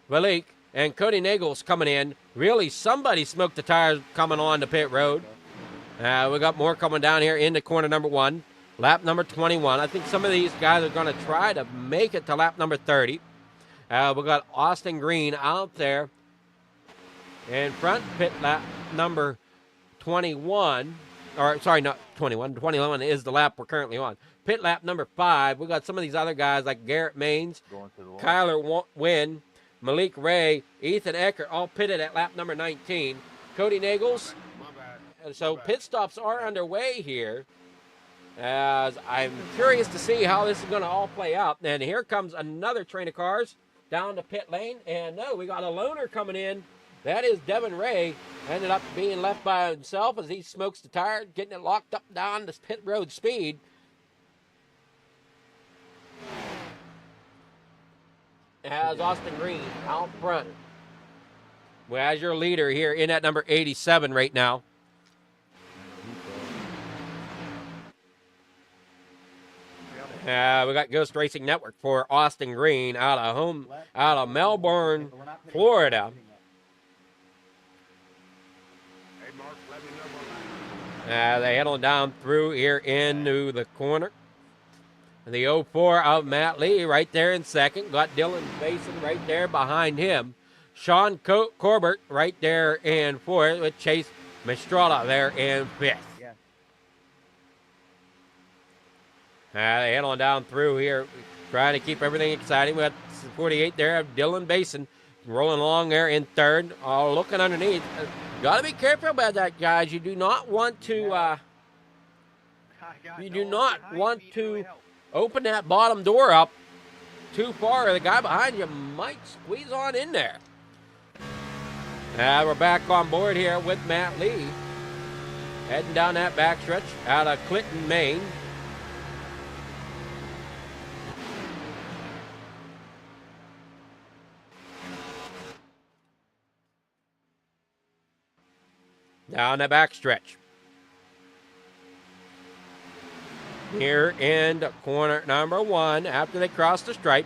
Valik, and Cody Nagels coming in. Really, somebody smoked the tires coming on the pit road. We got more coming down here into corner number 1, lap number 21. I think some of these guys are going to try to make it to lap number 30. We got Austin Green out there in front, pit lap number 21. or sorry, not 21. 21 is the lap we're currently on. Pit lap number 5. We got some of these other guys like Garrett Maines, Going to the wall. Kyler Wynn, Malik Ray, Ethan Eckert, all pitted at lap number 19. Cody Nagels. My bad. And so pit stops are underway here. As I'm curious to see how this is going to all play out. And here comes another train of cars down the pit lane. And no, we got a loner coming in. That is Devin Ray. Ended up being left by himself as he smokes the tire, getting it locked up down to pit road speed. As Austin Green out front. Well, as your leader here in at number 87 right now. We got Ghost Racing Network for Austin Green out of Melbourne, Florida. Hey, Mark, let me know about They head on down through here into the corner. The 04 of Matt Lee right there in second. Got Dylan Basin right there behind him. Sean Corbett right there in fourth with Chase Mistrada there in fifth. Yeah. They head on down through here, trying to keep everything exciting. We got 48 there of Dylan Basin rolling along there in third. Looking underneath. Got to be careful about that, guys. You do not want to. You do not want to open that bottom door up too far. The guy behind you might squeeze on in there. We're back on board here with Matt Lee. Heading down that backstretch out of Clinton, Maine. Down the backstretch. Here in corner number 1 after they cross the stripe.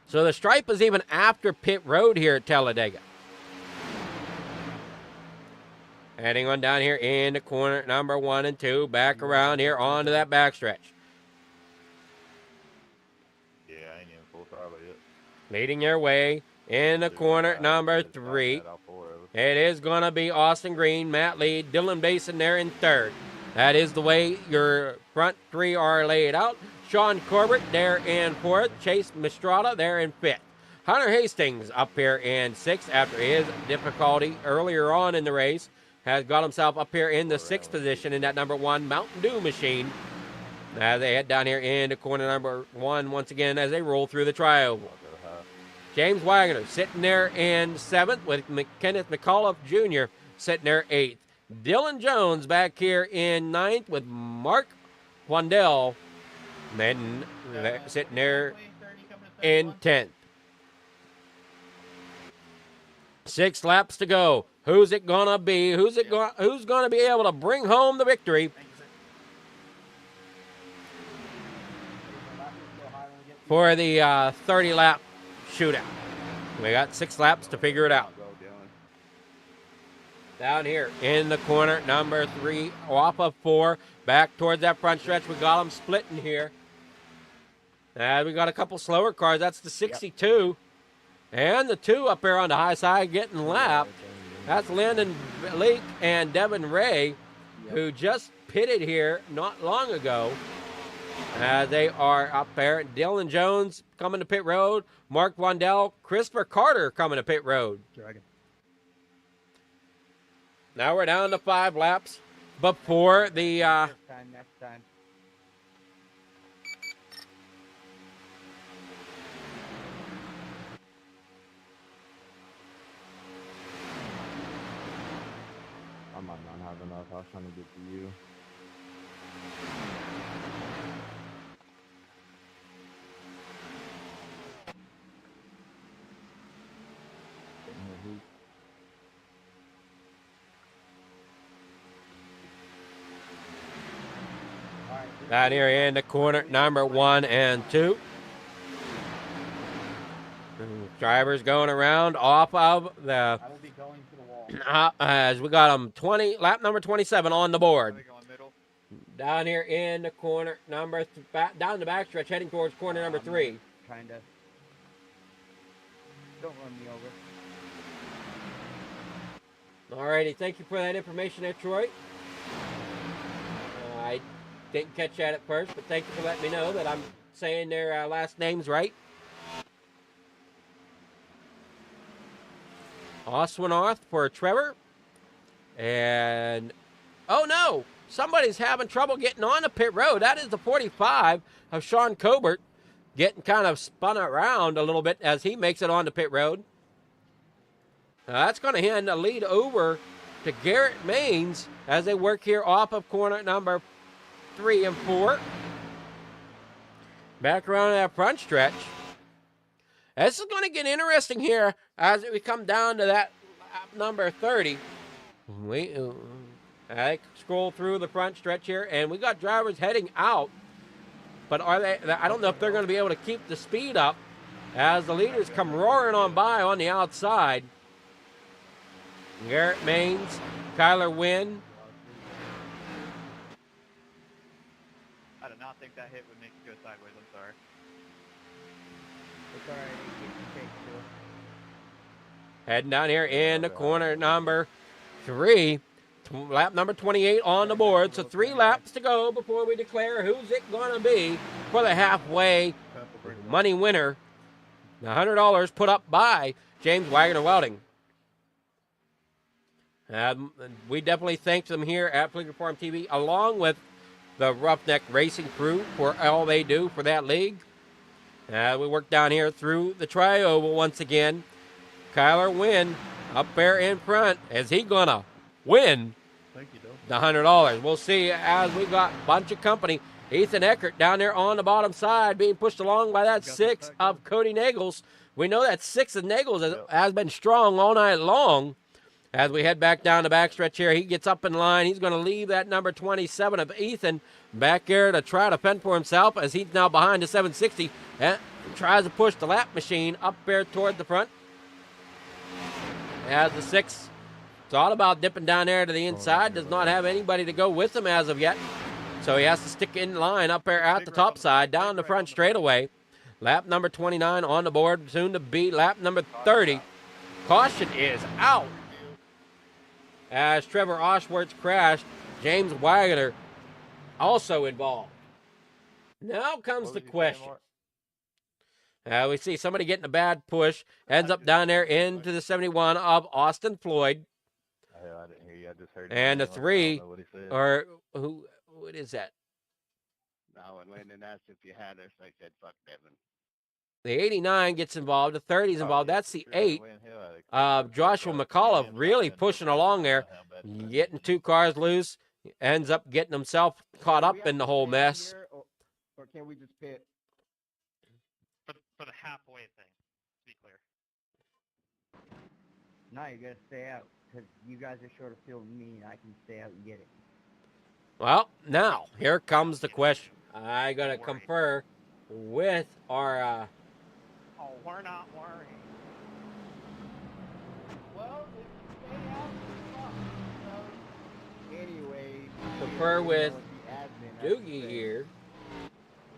So the stripe is even after pit road here at Talladega. Heading on down here into corner number 1 and 2. Back around here onto that backstretch. Yeah, I ain't even full throttle yet. Leading your way into corner number 3. It is going to be Austin Green, Matt Lee, Dylan Basin there in third. That is the way your front 3 are laid out. Sean Corbett there in fourth. Chase Mistrada there in fifth. Hunter Hastings up here in sixth after his difficulty earlier on in the race. Has got himself up here in the 6th position in that number 1 Mountain Dew machine. As they head down here into corner number 1 once again as they roll through the tri-oval. James Wagoner sitting there in 7th with Kenneth McAuliffe Jr. sitting there 8th. Dylan Jones back here in 9th with Mark Wandell then sitting there in 10th. 6 laps to go. Who's it gonna be? Who's gonna be able to bring home the victory for the 30-lap shootout? We got 6 laps to figure it out. Down here in the corner, number 3, off of 4, back towards that front stretch. We got them splitting here. We got a couple slower cars. That's the 62. And the 2 up there on the high side getting lapped. That's Landon Leake and Devin Ray, who just pitted here not long ago. They are up there. Dylan Jones coming to pit road. Mark Wandell, Christopher Carter coming to pit road. Dragon. Now we're down to 5 laps before the Next time. I might not have enough. I was trying to get to you. down here in the corner, number 1 and 2. Drivers going around off of the I will be going to the wall. as we got them lap number 27 on the board. They go in middle. Down here in the corner, down the backstretch, heading towards corner number 3. Kinda. Don't run me over. Alrighty, thank you for that information there, Troy. I didn't catch that at first, but thank you for letting me know that I'm saying their last names right. Oswinoth for Trevor. And, oh no, somebody's having trouble getting on the pit road. That is the 45 of Sean Cobert, getting kind of spun around a little bit as he makes it on the pit road. That's going to hand the lead over to Garrett Maines as they work here off of corner number 3 and 4. Back around that front stretch. This is going to get interesting here as we come down to that lap number 30. I scroll through the front stretch here, and we got drivers heading out. But are they? I don't know if they're going to be able to keep the speed up as the leaders come roaring on by on the outside. Garrett Maines, Kyler Wynn. I did not think that hit would make it go sideways. I'm sorry. It's alright. Heading down here in the corner number 3. Lap number 28 on the board. So 3 laps to go before we declare who's it going to be for the halfway money winner. The $100 put up by James Wagoner Welding. We definitely thank them here at Fleeger Farm TV, along with the Roughneck Racing crew for all they do for that league. We work down here through the tri-oval once again. Kyler Wynn up there in front. Is he going to win Thank you, Bill. the $100? We'll see as we got a bunch of company. Ethan Eckert down there on the bottom side being pushed along by that 6 of Cody Nagels. We know that 6 of Nagels has been strong all night long. As we head back down the backstretch here, he gets up in line. He's going to leave that number 27 of Ethan back there to try to fend for himself as he's now behind the 760 and tries to push the lap machine up there toward the front. As the 6 thought about dipping down there to the inside, does not have anybody to go with him as of yet. So he has to stick in line up there at the top side, down the front straightaway. Lap number 29 on the board, soon to be lap number 30. Caution is out. As Trevor Oshworth crashed, James Wagoner also involved. Now comes the question. We see somebody getting a bad push, ends up down there into the 71 of Austin Floyd. I didn't hear you. I just heard. And the 3, what he said. or what is that? No, and Landon asked if you had her, so I said, fuck Devin. The 89 gets involved. The 30 is involved. That's the 8. Joshua McAuliffe really pushing along there, getting 2 cars loose. Ends up getting himself caught up in the whole mess. Or can we just pit? For the halfway thing, to be clear. No, you gotta stay out, because you guys are short of fuel than me, and I can stay out and get it. Well, now, here comes the question. I got to confer with our... Oh, we're not worried. Well, if you stay out, so anyway. Confer with the admin, Doogie here.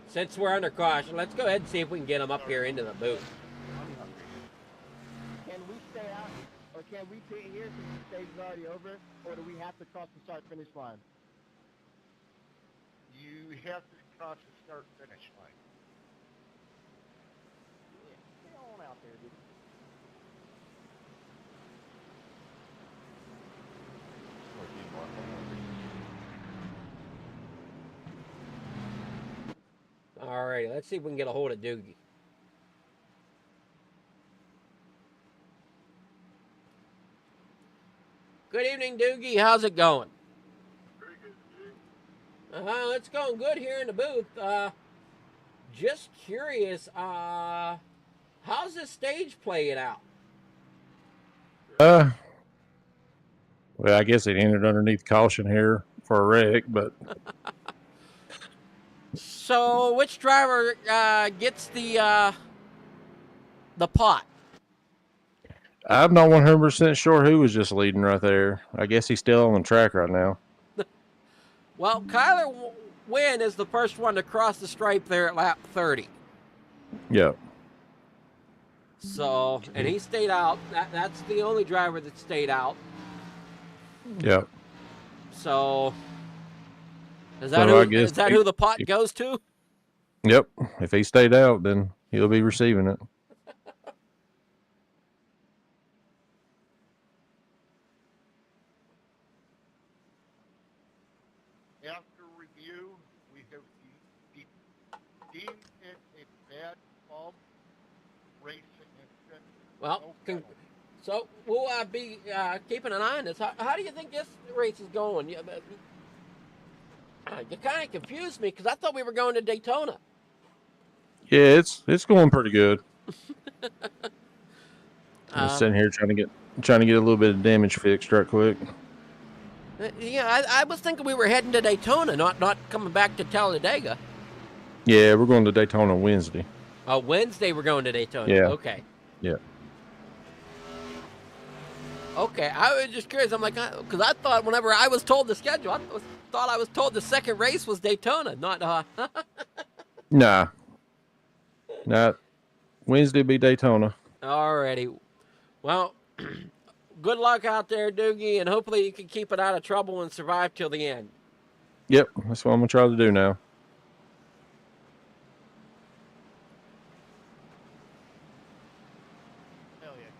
Since we're under caution, let's go ahead and see if we can get him up here into the booth. Can we stay out, or can we pit here since the stage is already over, or do we have to cross the start-finish line? You have to cross the start-finish line. Stay on out there, dude. All right, let's see if we can get a hold of Doogie. Good evening, Doogie. How's it going? It's going good here in the booth. Just curious, how's this stage playing out? Well, I guess it ended underneath caution here for a wreck, but So, which driver gets the pot? I'm not 100% sure who was just leading right there. I guess he's still on the track right now. Well, Kyler Wynn is the first one to cross the stripe there at lap 30. Yep. So, and he stayed out. That's the only driver that stayed out. Yep. So is that So I who guess is that who the pot goes to? Yep. If he stayed out, then he'll be receiving it. After review, we have deemed it a bad fault racing incident. Well, No penalty. so we'll be keeping an eye on this. How do you think this race is going? You kind of confused me because I thought we were going to Daytona. Yeah, it's going pretty good. I'm Um, sitting here trying to get a little bit of damage fixed right quick. Yeah, I was thinking we were heading to Daytona, not coming back to Talladega. Yeah, we're going to Daytona Wednesday. Oh, Wednesday we're going to Daytona. Yeah. Okay. Yeah. Okay, I was just curious. I'm like, because I thought whenever I was told the schedule, thought I was told the second race was Daytona, not. Nah. Wednesday be Daytona. Alrighty. Well, good luck out there, Doogie, and hopefully you can keep it out of trouble and survive till the end. Yep, that's what I'm gonna try to do now. Hell yeah.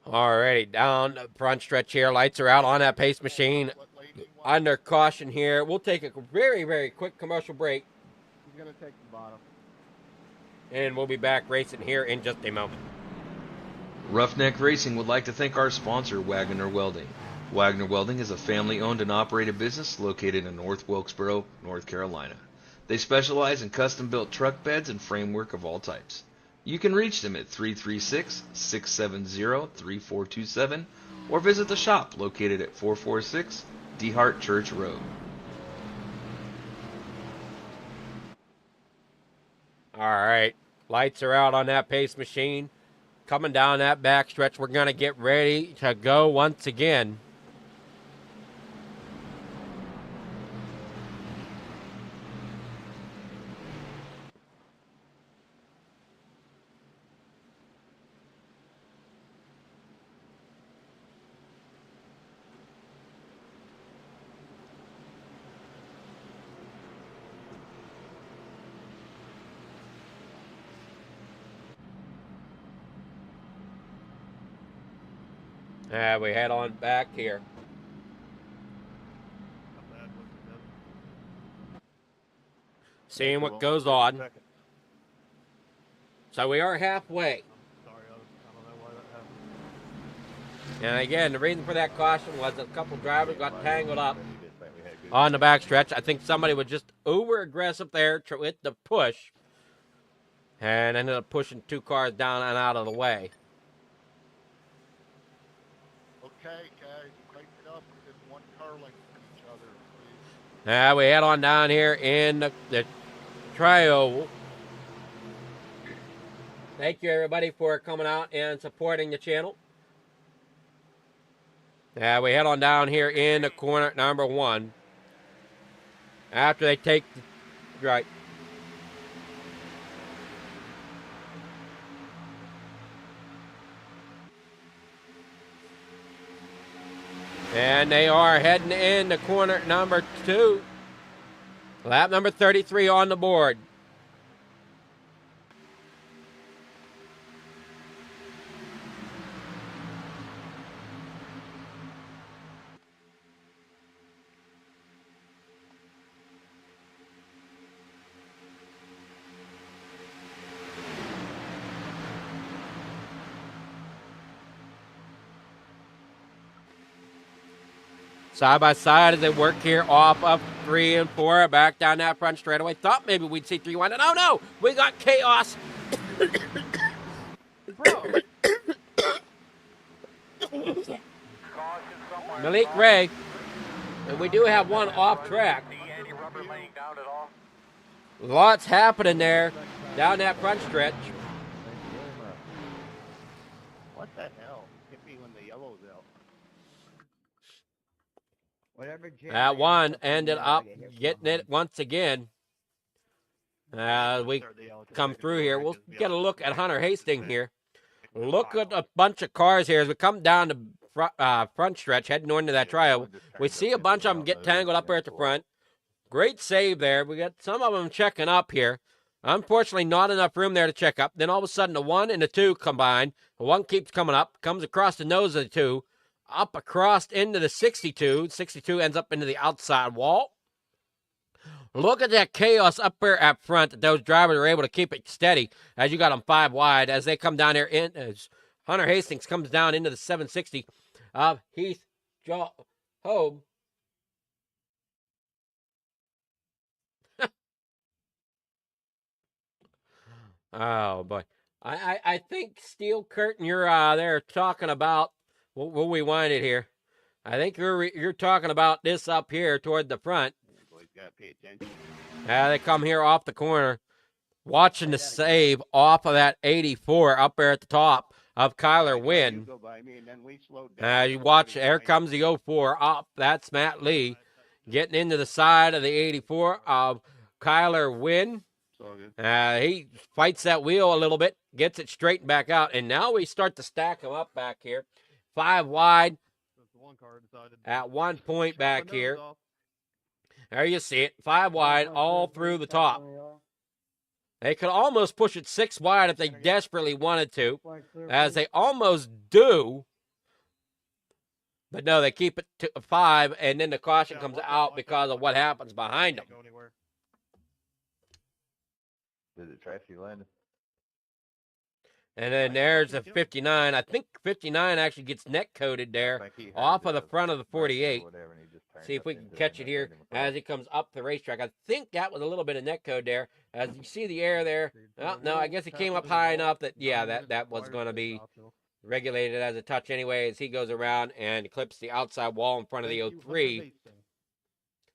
Alrighty, down the front stretch here. Lights are out on that pace machine. Under caution here. We'll take a very, very quick commercial break. He's going to take the bottom. And we'll be back racing here in just a moment. Roughneck Racing would like to thank our sponsor, Wagoner Welding. Wagoner Welding is a family-owned and operated business located in North Wilkesboro, North Carolina. They specialize in custom-built truck beds and framework of all types. You can reach them at 336-670-3427 or visit the shop located at 446 DeHart Church Road. All right, lights are out on that pace machine. Coming down that back stretch, we're going to get ready to go once again. We head on back here. Seeing what goes on. So we are halfway. Sorry, I don't know why that happened. And again, the reason for that caution was a couple drivers got tangled up on the backstretch. I think somebody was just over aggressive there with the push and ended up pushing two cars down and out of the way. Okay, guys, break it up within one car length from each other, please. Now we head on down here in the trio. Thank you, everybody, for coming out and supporting the channel. Now we head on down here in the corner number 1. After they take the right. And they are heading in the corner number 2. Lap number 33 on the board. Side by side as they work here off of 3 and 4, back down that front straightaway. Thought maybe we'd see 3 1. Oh no, we got chaos. Bro. Malik Ray, and we do have one off track. Lots happening there down that front stretch. What the hell? Hit me when the yellow's out. Whatever That one generator ended fucking up get hit from getting behind. it once again. We Start the yellow 'cause come I could through go here. right We'll 'cause get a yellow look at Hunter right 'cause Hastings it's here. big. Look at a bunch of cars here as we come down the front stretch, heading into that trial. We see a bunch of them get tangled up there at the front. Great save there. We got some of them checking up here. Unfortunately, not enough room there to check up. Then all of a sudden, the 1 and the 2 combine. The 1 keeps coming up, comes across the nose of the 2, up across into the 62. 62 ends up into the outside wall. Look at that chaos up there at front that those drivers are able to keep it steady as you got them 5 wide as they come down there in as Hunter Hastings comes down into the 760 of Heath Hobe. Oh boy, I think Steel Curtain, you're there talking about. We'll rewind it here. I think you're talking about this up here toward the front. Boys gotta pay attention. They come here off the corner, watching the save off of that 84 up there at the top of Kyler You Wynn. go by me, and then we slowed down. You watch, there comes the 04 up. That's Matt Lee getting into the side of the 84 of Kyler Wynn. So good. He fights that wheel a little bit, gets it straightened back out, and now we start to stack them up back here. 5 wide The one car decided at one point to back turn the nose here. off. There you see it, 5 wide all through the top. They could almost push it 6 wide if they desperately wanted to, as they almost do. But no, they keep it to 5, and then the caution comes out because of what happens behind them. Can't go anywhere. Did it trash you, Landon? And then there's a 59. I think 59 actually gets net coated there off of the front of the 48. See if we can catch it here as he comes up the racetrack. I think that was a little bit of net code there. As you see the air there. Oh, no, I guess he came up high enough that, yeah, that was going to be regulated as a touch anyway as he goes around and clips the outside wall in front of the 03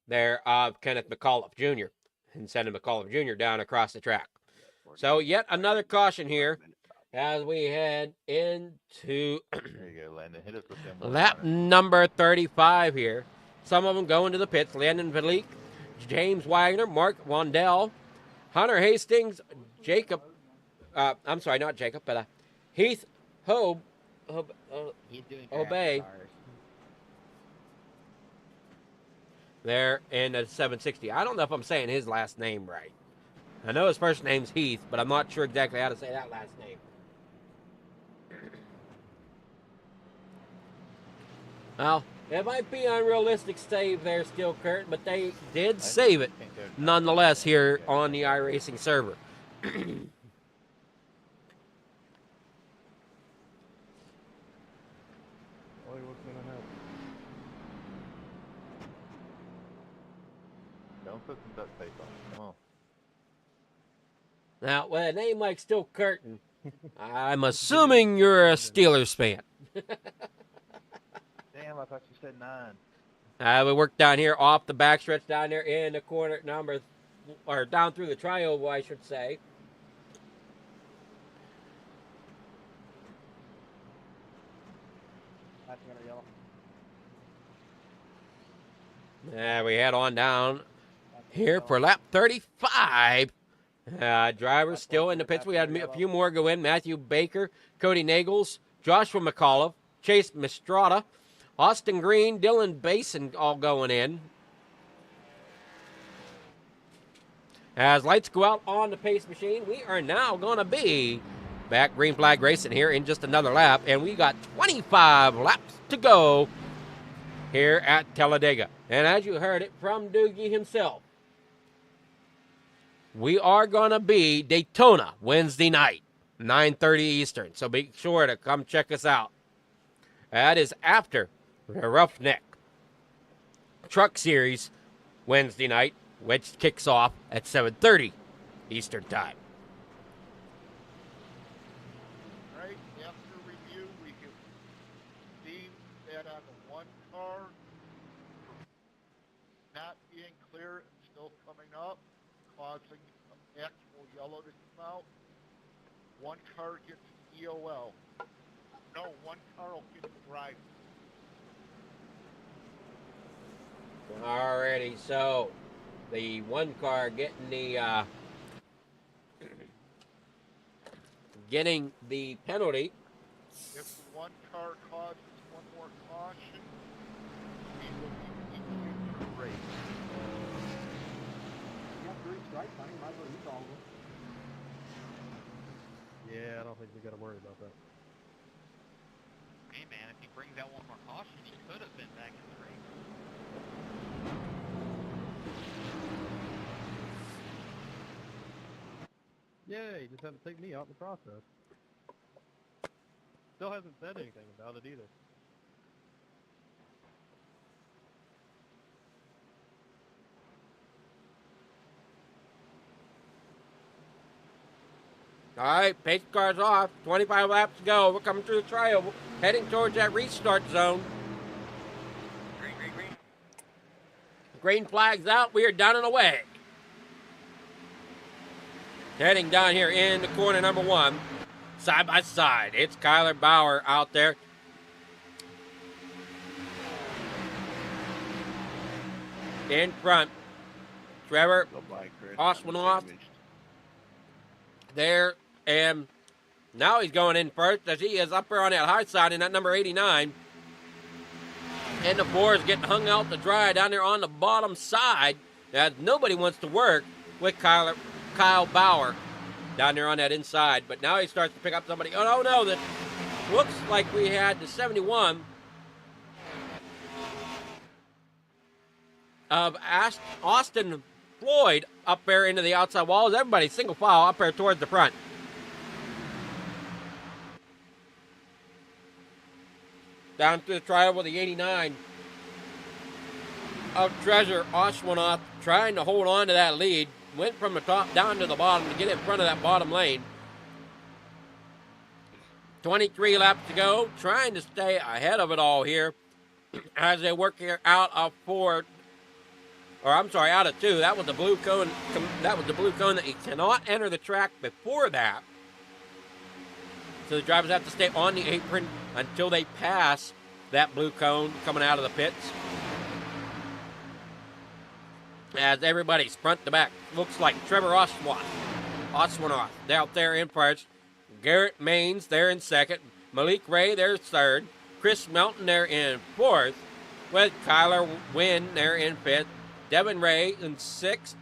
there of Kenneth McAuliffe Jr. and sending McAuliffe Jr. down across the track. So yet another caution here as we head into There you go, Landon. Hit us with them. lap number 35 here. Some of them go into the pits. Landon Valique, James Wagoner, Mark Wandell, Hunter Hastings, Jacob, I'm sorry, not Jacob, but Heath Hobe, He's doing Obey. cars. There in the 760. I don't know if I'm saying his last name right. I know his first name's Heath, but I'm not sure exactly how to say that last name. Well, it might be unrealistic save there, Steel Curtain, but they did save it nonetheless here on the iRacing server. What's gonna happen? Don't put some duct tape on. Come on. Now, with a name like Steel Curtain, I'm assuming you're a Steelers fan. Damn, I thought you said 9. We work down here off the backstretch down there in the corner number, or down through the trioval, I should say. We head on down here for lap 35. Drivers still in the pits. We had a few more go in. Matthew Baker, Cody Nagels, Joshua McAuliffe, Chase Mistrata, Austin Green, Dylan Basin all going in. As lights go out on the pace machine, we are now going to be back green flag racing here in just another lap. And we got 25 laps to go here at Talladega. And as you heard it from Doogie himself, we are going to be Daytona Wednesday night, 9:30 Eastern. So be sure to come check us out. That is after the Roughneck Truck Series Wednesday night, which kicks off at 7:30 Eastern Time. Right after review, we can see that on the one car, not being clear and still coming up, causing actual yellow to come out. One car gets EOL. No, one car will get the drive. Alrighty, so the one car getting the penalty. If the one car causes one more caution, we will be future race. You got 3 strikes on him, might as well use all of them. Yeah, I don't think we got to worry about that. Hey man, if he brings out one more caution, he could have been back in the race. Yeah, he just had to take me out in the process. Still hasn't said anything about it either. All right, pace car's off. 25 laps to go. We're coming through the trioval, heading towards that restart zone. Green, green, green. Green flag's out. We are down and away. Heading down here in the corner number 1, side by side. It's Kyler Bauer out there. In front, Trevor Osmanoff there, and now he's going in first as he is up there on that high side in that number 89. And the 4 is getting hung out to dry down there on the bottom side, as nobody wants to work with Kyle Bauer down there on that inside. But now he starts to pick up somebody. Oh no, that looks like we had the 71 of Austin Floyd up there into the outside walls. Everybody single file up there towards the front. Down through the trial with the 89 of Treasure Oswanoff trying to hold on to that lead. Went from the top down to the bottom to get in front of that bottom lane. 23 laps to go, trying to stay ahead of it all here as they work here out of 4. Or I'm sorry, out of 2. That was the blue cone. That was the blue cone that you cannot enter the track before that. So the drivers have to stay on the apron until they pass that blue cone coming out of the pits. As everybody's front to back. Looks like Trevor Oswanoff out there in first. Garrett Maines there in second. Malik Ray there third. Chris Melton there in fourth. With Kyler Wynn there in fifth. Devin Ray in sixth.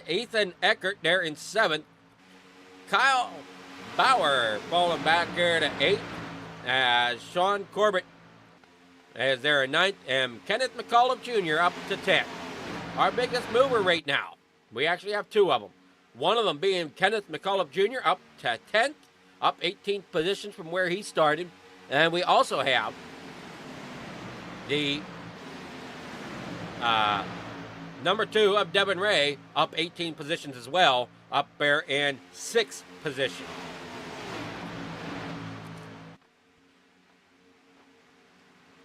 Ethan Eckert there in seventh. Kyle Bauer falling back here to eighth. As Sean Corbett is there in ninth. And Kenneth McCullough Jr. up to 10th. Our biggest mover right now. We actually have 2 of them. One of them being Kenneth McCullough Jr. up to 10th, up 18 positions from where he started. And we also have the number 2 of Devin Ray up 18 positions as well, up there in 6th position.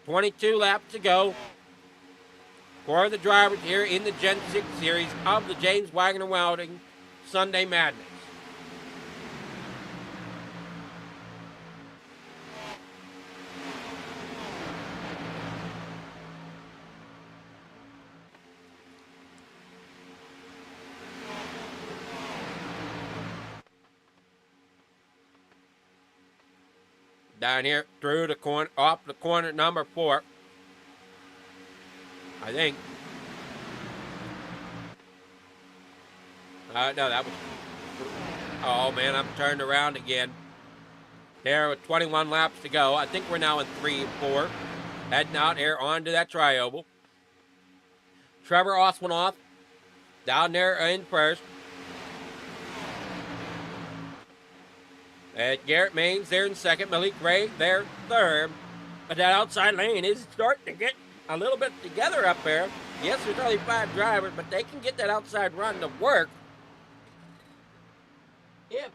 $22 laps to go for the drivers here in the Gen 6 series of the James Wagoner Welding Sunday Madness. Down here through the corner, off the corner number 4. I think. No, that was. Oh man, I'm turned around again. There with 21 laps to go. I think we're now in 3 and 4. Heading out here onto that trioval. Trevor Oswanoff down there in first. And Garrett Maines there in second. Malik Ray there third. But that outside lane is starting to get a little bit together up there. Yes, there's only 5 drivers, but they can get that outside run to work if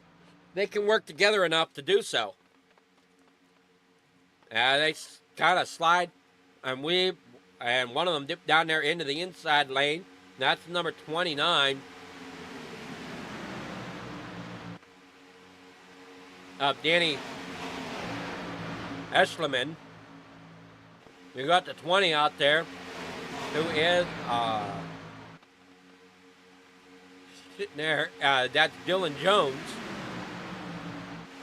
they can work together enough to do so. They kind of slide and weave, and one of them dipped down there into the inside lane. That's number 29 of Danny Eschleman. We got the 20 out there who is sitting there. That's Dylan Jones.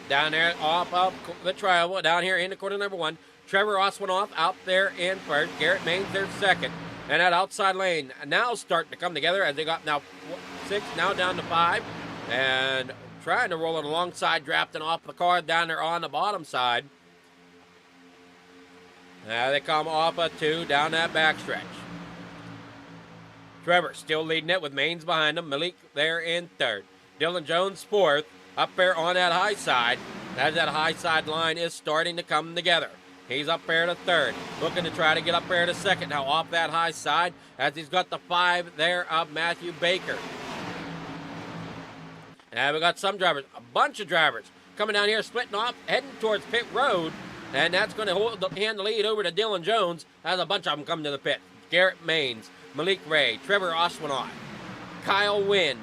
Down there off of the trail, down here in the corner number 1. Trevor Oswinoff out there in first. Garrett Maines there second. And that outside lane now starting to come together as they got now 6, now down to 5. And trying to roll it alongside, drafting off the car down there on the bottom side. Now they come off of 2 down that backstretch. Trevor still leading it with Maines behind him. Malik there in third. Dylan Jones fourth. Up there on that high side, as that high side line is starting to come together. He's up there to third, looking to try to get up there to second. Now off that high side, as he's got the 5 there of Matthew Baker. And we got some drivers, a bunch of drivers, coming down here, splitting off, heading towards pit road. And that's going to hand the lead over to Dylan Jones, as a bunch of them come to the pit. Garrett Maines, Malik Ray, Trevor Oswinoff, Kyle Wynn,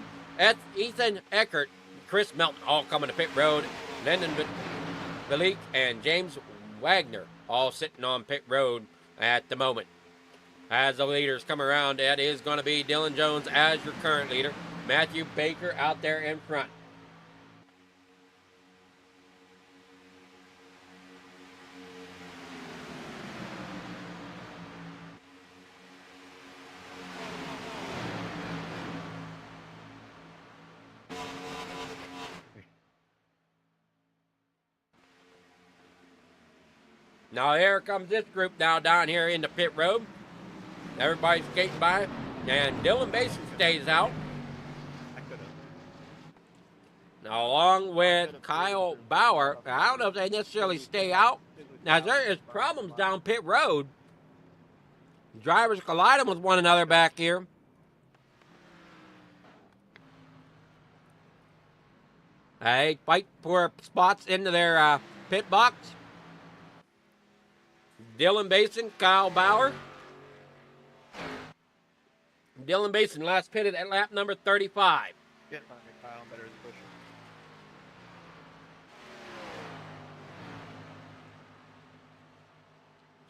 Ethan Eckert, Chris Melton all coming to pit road. Lyndon Malik and James Wagner all sitting on pit road at the moment. As the leaders come around, that is going to be Dylan Jones as your current leader. Matthew Baker out there in front. Now here comes this group now down here in the pit road. Everybody's skating by, and Dylan Basin stays out. Now along with Kyle Bauer. I don't know if they necessarily stay out. Now there is problems down pit road. Drivers colliding with one another back here. They fight for spots into their pit box. Dylan Basin, Kyle Bauer. Dylan Basin last pitted at lap number 35. Get behind me, Kyle. I'm better as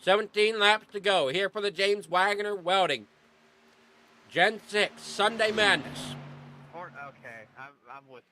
a pusher. $17 laps to go here for the James Wagoner Welding. Gen 6, Sunday Madness. Okay, I'm with.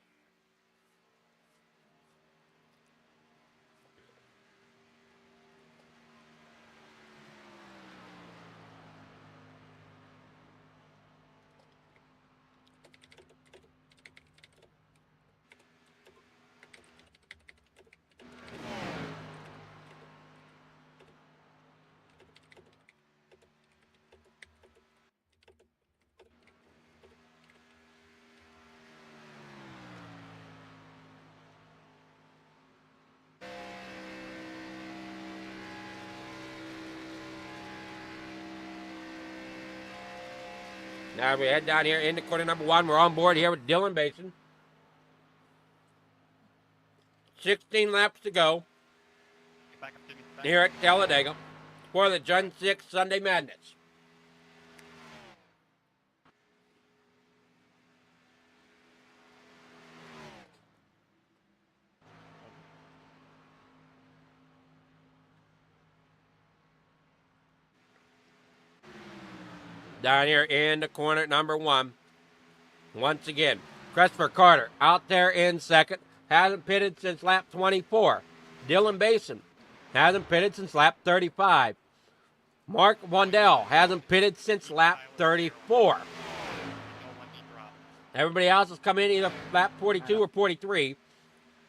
Now we head down here into corner number 1. We're on board here with Dylan Basin. 16 laps to go Back up to me. here at Talladega for the Gen 6 Sunday Madness. Down here in the corner number 1. Once again, Christopher Carter out there in second. Hasn't pitted since lap 24. Dylan Basin hasn't pitted since lap 35. Mark Wandell hasn't pitted since lap 34. Everybody else has come in either lap 42 or 43,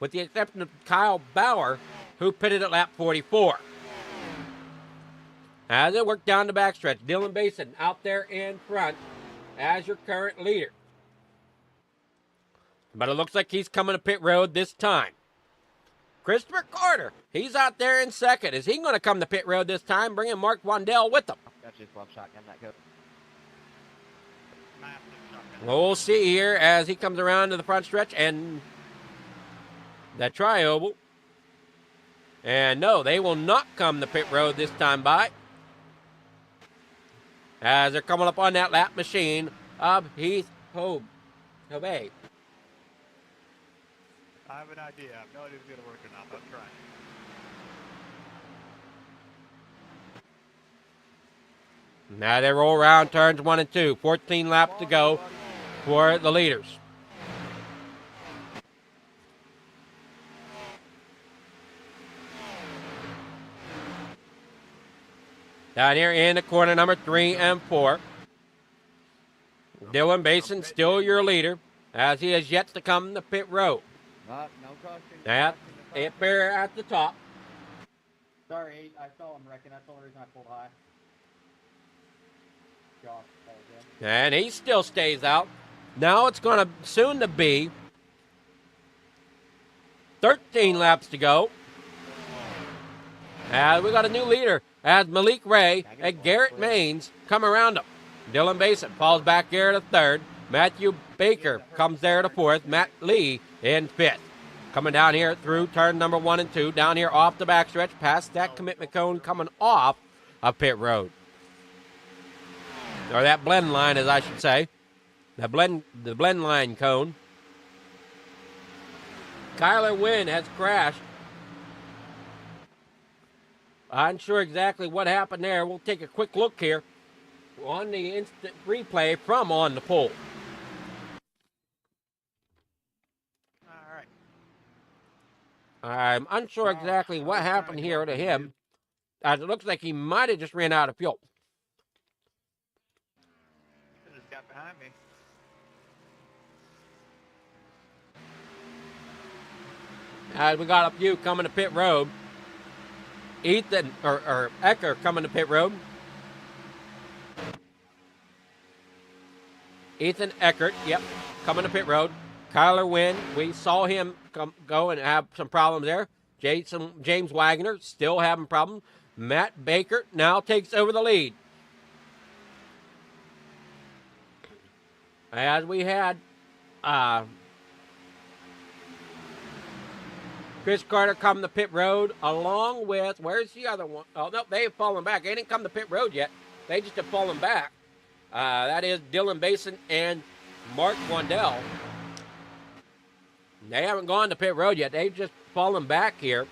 with the exception of Kyle Bauer, who pitted at lap 44. As it worked down the backstretch, Dylan Basin out there in front as your current leader. But it looks like he's coming to pit road this time. Christopher Carter, he's out there in second. Is he going to come to pit road this time, bringing Mark Wandell with him? Got you, 12 shotgun that go. We'll see here as he comes around to the front stretch and the tri-oval. And no, they will not come to pit road this time by, as they're coming up on that lap machine of Heath Hobey. I have an idea. I have no idea if it's going to work or not, but I'm trying. Now they roll around turns 1 and 2. 14 laps to go for the leaders. Down here in the corner, number 3 and 4. Dylan Basin still your leader, as he has yet to come to pit road. No caution. That it bear at the top. Sorry, I saw him wrecking. That's the only reason I pulled high. Josh, And he still stays out. Now it's going to soon to be 13 laps to go. And we got a new leader as Malik Ray and Garrett Maines come around him. Dylan Basin falls back here to third. Matthew Baker comes there to fourth. Matt Lee in fifth. Coming down here through turn number 1 and 2. Down here off the backstretch, past that commitment cone coming off of pit road. Or that blend line, as I should say. The blend line cone. Kyler Wynn has crashed. I'm not sure exactly what happened there. We'll take a quick look here on the instant replay from on the pole. I'm unsure exactly what happened here to him, as it looks like he might have just ran out of fuel. Just got behind me. As we got a few coming to pit road. Ethan, or Ecker coming to pit road. Ethan Eckert, yep, coming to pit road. Kyler Wynn, we saw him go and have some problems there. James Wagoner, still having problems. Matt Baker now takes over the lead. As we had Chris Carter come to pit road along with, where's the other one? Oh, no, they have fallen back. They didn't come to pit road yet. They just have fallen back. That is Dylan Basin and Mark Wandell. They haven't gone to pit road yet. They've just fallen back here.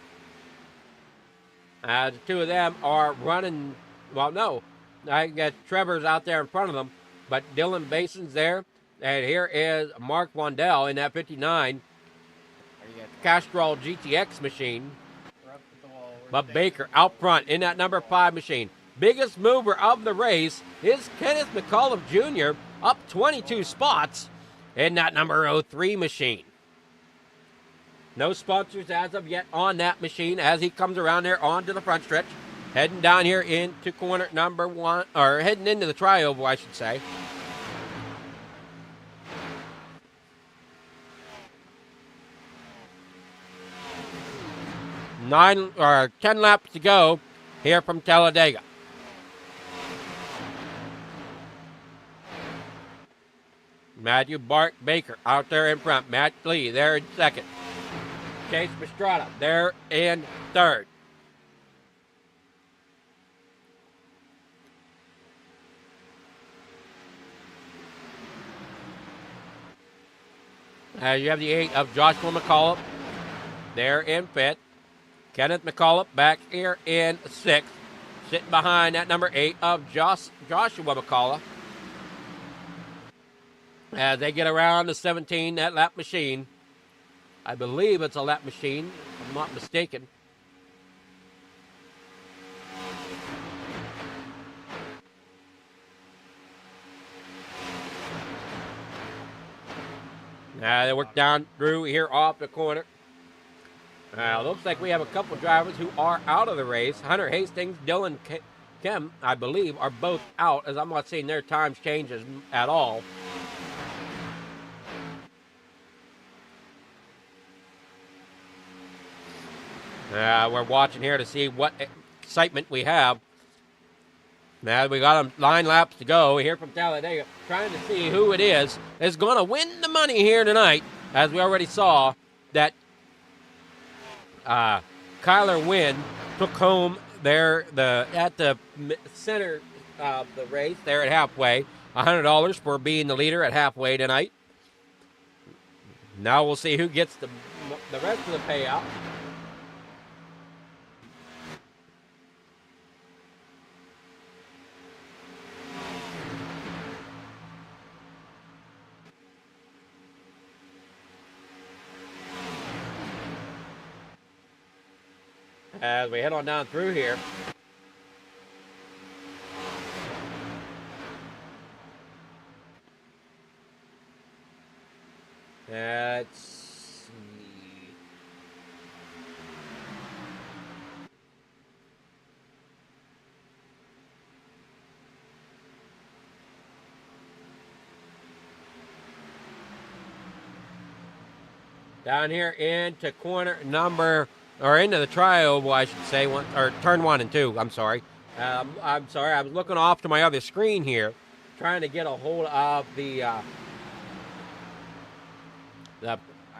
The two of them are running, well, no. I guess Trevor's out there in front of them, but Dylan Basin's there. And here is Mark Wandell in that 59 Castrol GTX machine. But Baker out front in that number 5 machine. Biggest mover of the race is Kenneth McCullough Jr. up 22 spots in that number 03 machine. No sponsors as of yet on that machine as he comes around there onto the front stretch. Heading down here into corner number 1, or heading into the tri-oval, I should say. Nine or 10 laps to go here from Talladega. Matthew Baker out there in front. Matt Lee there in second. Chase Pastrana there in third. You have the 8 of Joshua McCullough there in fifth. Kenneth McCullough back here in 6th. Sitting behind that number 8 of Joshua McCullough. As they get around the 17, that lap machine. I believe it's a lap machine, if I'm not mistaken. They work down through here off the corner. Looks like we have a couple drivers who are out of the race. Hunter Hastings, Dylan Kim, I believe, are both out, as I'm not seeing their times changes at all. We're watching here to see what excitement we have. Now we got 9 laps to go here from Talladega, trying to see who it is going to win the money here tonight. As we already saw that Kyler Wynn took home there at the center of the race there at halfway, $100 for being the leader at halfway tonight. Now we'll see who gets the rest of the payout. as we head on down through here. Let's see. Down here into corner number, or into the tri-oval, I should say, or turn 1 and 2. I'm sorry. I'm sorry. I was looking off to my other screen here, trying to get a hold of the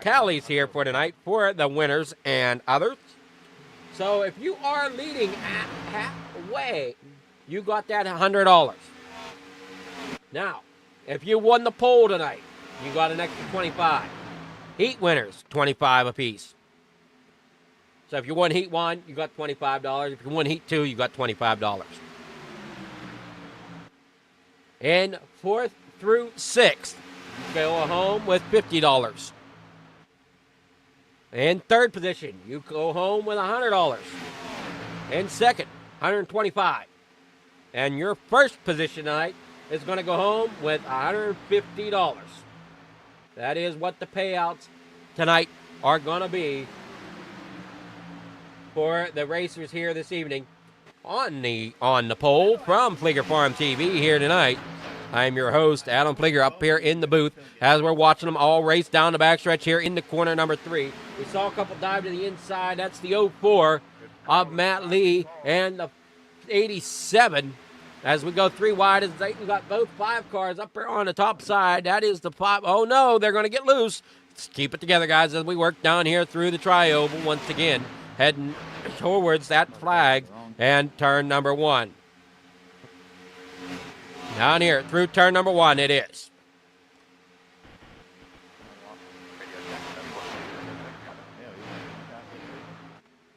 tallies here for tonight for the winners and others. So if you are leading at halfway, you got that $100. Now, if you won the poll tonight, you got an extra $25. Heat winners, $25 apiece. So if you won Heat 1, you got $25. If you won Heat 2, you got $25. In 4th through 6th, you go home with $50. In 3rd position, you go home with $100. In 2nd, $125. And your 1st position tonight is going to go home with $150. That is what the payouts tonight are going to be for the racers here this evening on the poll from Fleeger Farm TV here tonight. I'm your host, Adam Fleeger, up here in the booth as we're watching them all race down the backstretch here into corner number 3. We saw a couple dive to the inside. That's the 04 of Matt Lee and the 87. As we go 3 wide, as we got both 5 cars up there on the top side. That is the 5. Oh, no, they're going to get loose. Let's keep it together, guys, as we work down here through the tri-oval once again, heading towards that flag and turn number 1. Down here through turn number 1 it is.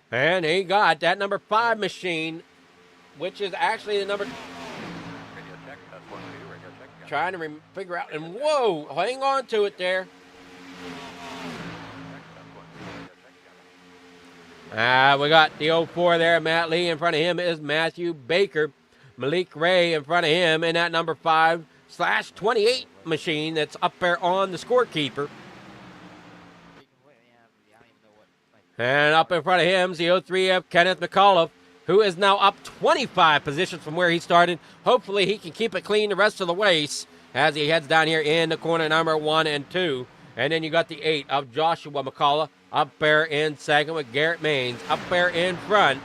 And he got that number 5 machine, which is actually the number... Trying to figure out, and whoa, hang on to it there. We got the 04 there, Matt Lee. In front of him is Matthew Baker. Malik Ray in front of him in that number 5/28 machine that's up there on the scorekeeper. And up in front of him is the 03 of Kenneth McAuliffe, who is now up 25 positions from where he started. Hopefully he can keep it clean the rest of the race as he heads down here in the corner number 1 and 2. And then you got the 8 of Joshua McCullough up there in second with Garrett Maines up there in front.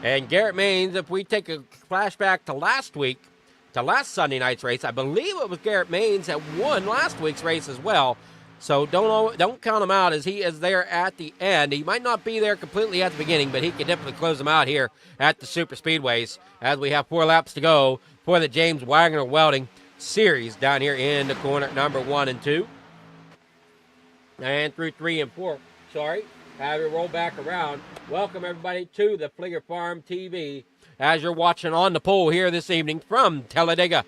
And Garrett Maines, if we take a flashback to last week, to last Sunday night's race, I believe it was Garrett Maines that won last week's race as well. So don't count him out as he is there at the end. He might not be there completely at the beginning, but he can definitely close them out here at the super speedways as we have 4 laps to go for the James Wagoner Welding Series down here in the corner number 1 and 2. And through 3 and 4. Sorry. Have it roll back around. Welcome, everybody, to the Fleeger Farm TV as you're watching on the pole here this evening from Talladega.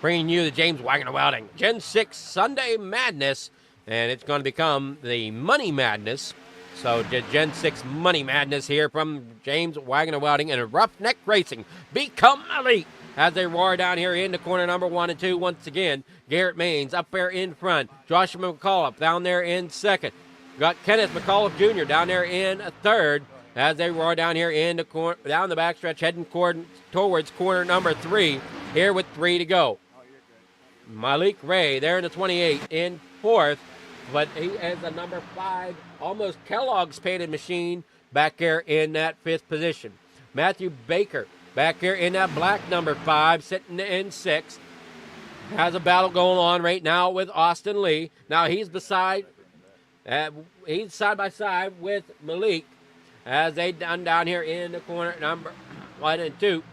Bringing you the James Wagoner Welding Gen 6 Sunday Madness, and it's going to become the Money Madness. So the Gen 6 Money Madness here from James Wagoner Welding and Roughneck Racing. Become elite as they roar down here into corner number 1 and 2 once again. Garrett Maines up there in front. Joshua McAuliffe down there in second. Got Kenneth McAuliffe Jr. down there in third as they roar down here in the down the backstretch, heading towards corner number 3 here with 3 to go. Malik Ray there in the 28 in 4th, but he has a number 5, almost Kellogg's painted machine back there in that 5th position. Matthew Baker back here in that black number 5, sitting in 6th. Has a battle going on right now with Austin Lee. Now he's he's side by side with Malik as they down here in the corner number 1 and 2.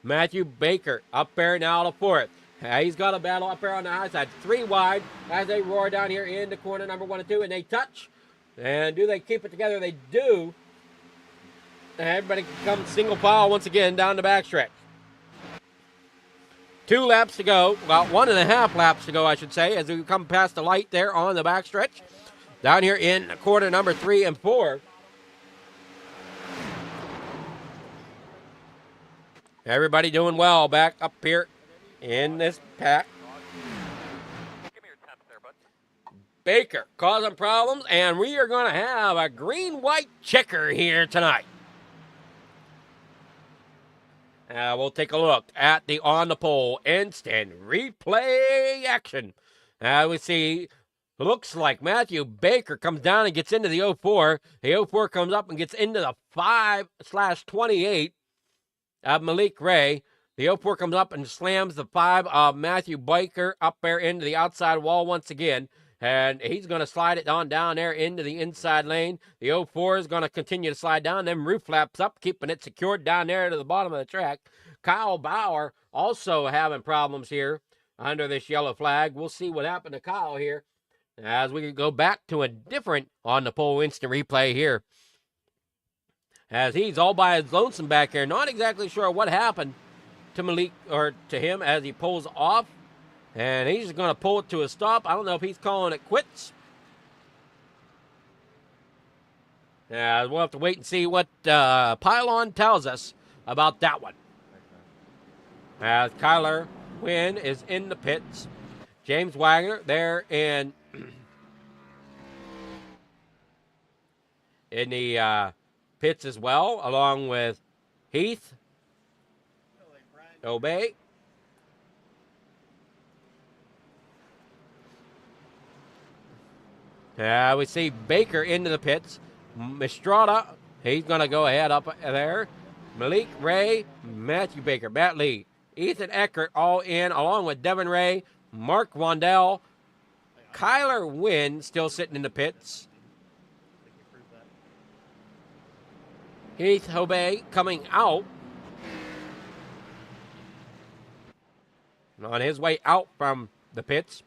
Matthew Baker up there now to 4th. He's got a battle up there on the high side. 3 wide as they roar down here in the corner number 1 and 2. And they touch. And do they keep it together? They do. And everybody comes single file once again down the backstretch. 2 laps to go. Well, 1.5 laps to go, I should say, as we come past the light there on the backstretch. down here in quarter number 3 and 4. Everybody doing well back up here in this pack. Give me your temps there, bud. Baker causing problems, and we are going to have a green-white checker here tonight. We'll take a look at the on the pole instant replay action. We see, looks like Matthew Baker comes down and gets into the 04. The 04 comes up and gets into the 5/28 of Malik Ray. The 04 comes up and slams the 5 of Matthew Baker up there into the outside wall once again. And he's going to slide it on down there into the inside lane. The 04 is going to continue to slide down. Them roof flaps up, keeping it secured down there to the bottom of the track. Kyle Bauer also having problems here under this yellow flag. We'll see what happened to Kyle here as we go back to a different on-the-pole instant replay here. As he's all by his lonesome back here. Not exactly sure what happened to Malik or to him as he pulls off. And he's going to pull it to a stop. I don't know if he's calling it quits. We'll have to wait and see what Pylon tells us about that one. As Kyler Wynn is in the pits. James Wagoner there in the pits as well, along with Heath Obey. We see Baker into the pits. Mistrada, he's going to go ahead up there. Malik Ray, Matthew Baker, Matt Lee, Ethan Eckert all in, along with Devin Ray, Mark Wandell, Kyler Wynn still sitting in the pits. Heath Obey coming out. And on his way out from the pits.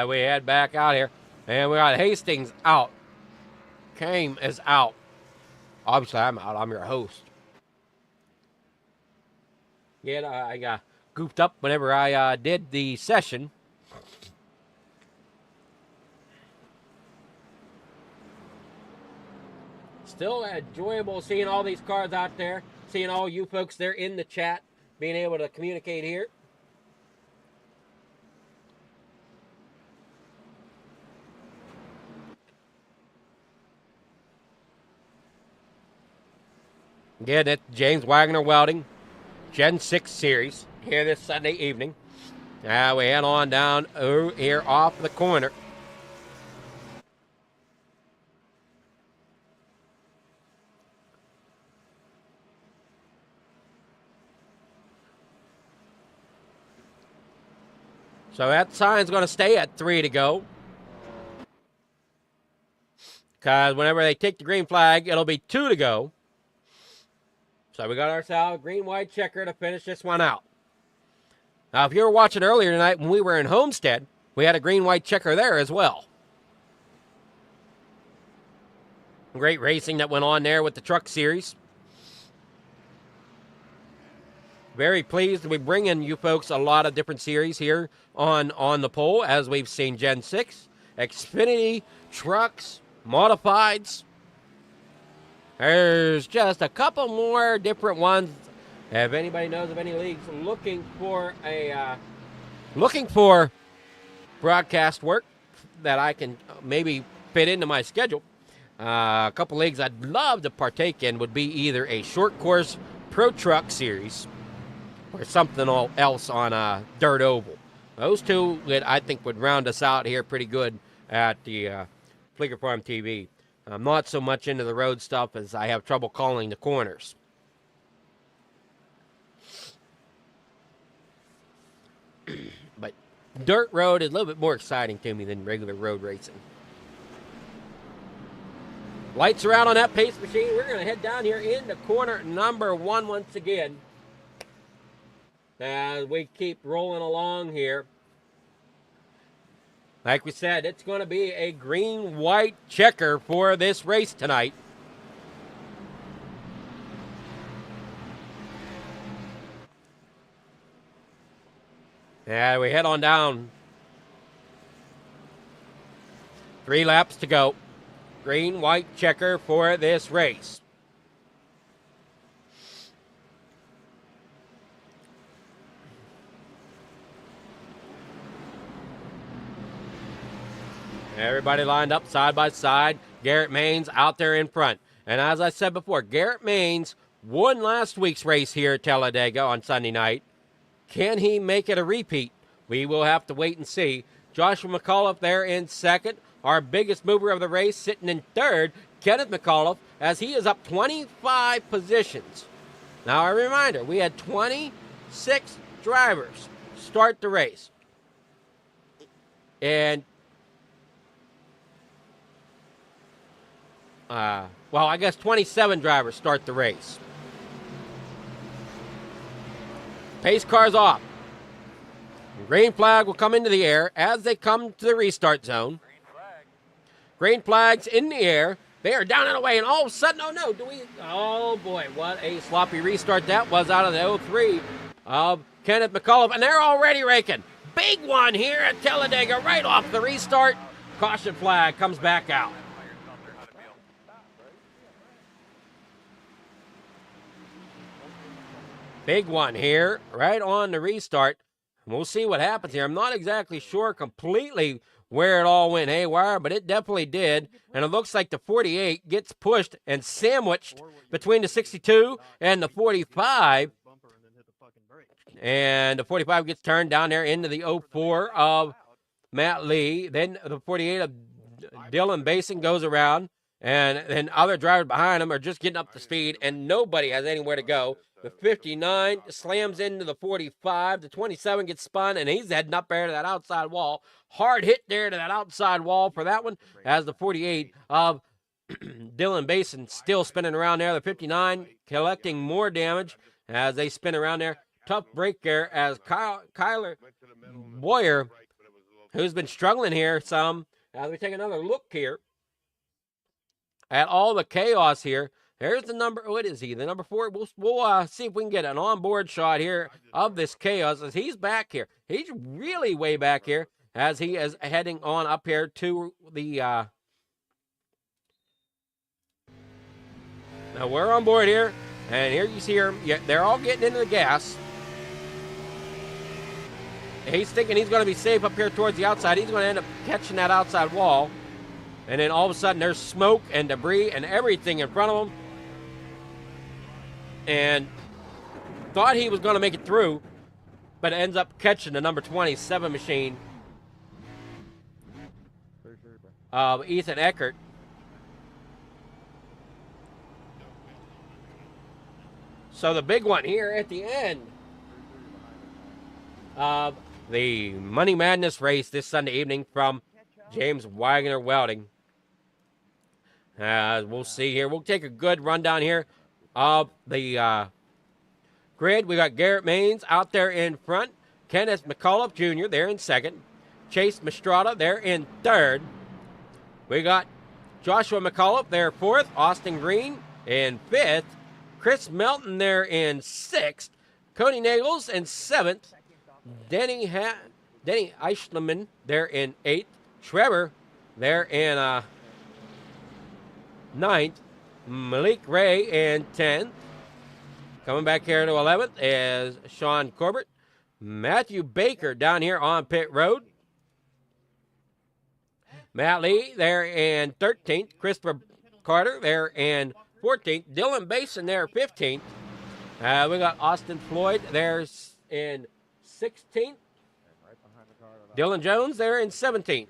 We head back out here. And we got Hastings out. Kame is out. Obviously, I'm out. I'm your host. Yeah, I got goofed up whenever I did the session. Still enjoyable seeing all these cars out there. Seeing all you folks there in the chat. Being able to communicate here. Again, it's James Wagoner Welding, Gen 6 Series, here this Sunday evening. We head on down here off the corner. So that sign's going to stay at 3 to go. Because whenever they take the green flag, it'll be 2 to go. So we got ourselves a green-white checker to finish this one out. Now, if you were watching earlier tonight when we were in Homestead, we had a green-white checker there as well. Great racing that went on there with the Truck Series. Very pleased to be bringing you folks a lot of different series here on the pole, as we've seen Gen 6, Xfinity, Trucks, Modifieds. There's just a couple more different ones. If anybody knows of any leagues looking for broadcast work that I can maybe fit into my schedule, a couple leagues I'd love to partake in would be either a short course Pro Truck Series or something else on a dirt oval. Those two that I think would round us out here pretty good at the Fleeger Farm TV. I'm not so much into the road stuff as I have trouble calling the corners. But dirt road is a little bit more exciting to me than regular road racing. Lights are out on that pace machine. We're going to head down here into corner number 1 once again. As we keep rolling along here. Like we said, it's going to be a green-white checker for this race tonight. And we head on down. 3 laps to go. Green-white checker for this race. Everybody lined up side by side. Garrett Maines out there in front. And as I said before, Garrett Maines won last week's race here at Talladega on Sunday night. Can he make it a repeat? We will have to wait and see. Joshua McAuliffe there in second. Our biggest mover of the race sitting in third, Kenneth McAuliffe, as he is up 25 positions. Now a reminder, we had 26 drivers start the race. And well, I guess 27 drivers start the race. Pace car's off. Green flag will come into the air as they come to the restart zone. Green flag's in the air. They are down and away, and all of a sudden, oh boy, what a sloppy restart that was out of the 03 of Kenneth McAuliffe, and they're already raking. Big one here at Talladega right off the restart. Caution flag comes back out. Big one here, right on the restart. We'll see what happens here. I'm not exactly sure completely where it all went haywire, but it definitely did. And it looks like the 48 gets pushed and sandwiched between the 62 and the 45. And the 45 gets turned down there into the 04 of Matt Lee. Then the 48 of Dylan Basin goes around. And then other drivers behind him are just getting up to speed, and nobody has anywhere to go. The 59 slams into the 45. The 27 gets spun, and he's heading up there to that outside wall. Hard hit there to that outside wall for that one, as the 48 of Dylan Basin still spinning around there. The 59 collecting more damage as they spin around there. Tough break there as Kyler Boyer, who's been struggling here some. As we take another look here at all the chaos here. There's the number, what is he? The number 4. We'll see if we can get an onboard shot here of this chaos as he's back here. He's really way back here as he is heading on up here to the, now we're on board here, and here you see her, they're all getting into the gas. He's thinking he's going to be safe up here towards the outside. He's going to end up catching that outside wall. And then all of a sudden there's smoke and debris and everything in front of him. And thought he was going to make it through, but ends up catching the number 27 machine of Ethan Eckert. So the big one here at the end of the Money Madness race this Sunday evening from James Wagoner Welding. We'll see here. We'll take a good rundown here of the grid. We got Garrett Maines out there in front. Kenneth McAuliffe Jr. there in second. Chase Mastrada there in third. We got Joshua McAuliffe there fourth. Austin Green in fifth. Chris Melton there in sixth. Cody Nagels in seventh. Denny Eichleman there in eighth. Trevor there in ninth. Malik Ray in 10th. Coming back here to 11th is Sean Corbett. Matthew Baker down here on pit road. Matt Lee there in 13th. Christopher Carter there in 14th. Dylan Basin there 15th. We got Austin Floyd there in 16th. Dylan Jones there in 17th.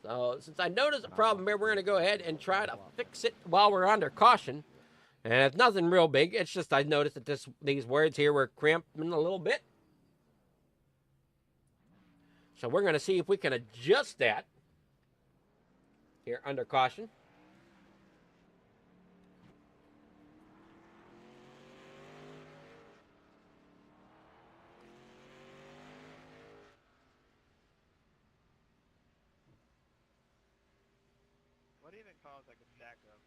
So since I noticed a problem here, we're going to go ahead and try to fix it while we're under caution. And it's nothing real big. It's just I noticed that these words here were cramping a little bit. So we're going to see if we can adjust that. here under caution. What even caused like a stack up?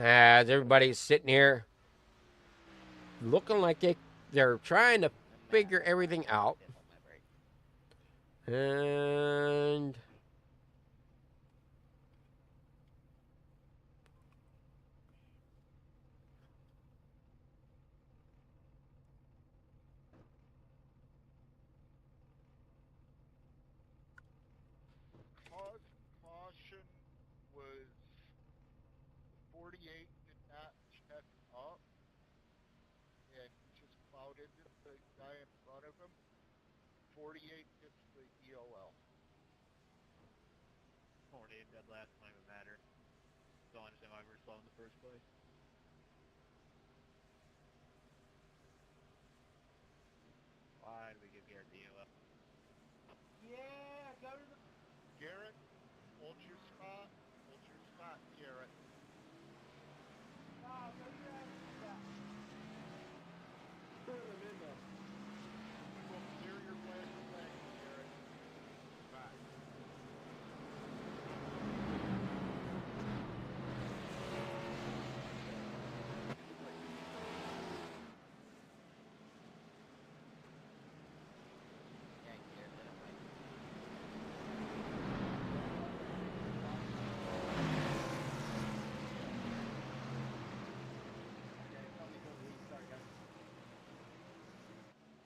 As everybody's sitting here looking like they're trying to figure everything out. And Caution was 48 did not check up, and he just plowed into the guy in front of him. 48 gets the EOL. 48 dead last don't even matter. Don't understand why we were slow in the first place. Why did we give Garrett the EOL? Yeah, go to the... Garrett, hold your spot. Hold your spot, Garrett. Oh, go to that. Put him in there. You will clear your flag flag, Garrett. Back.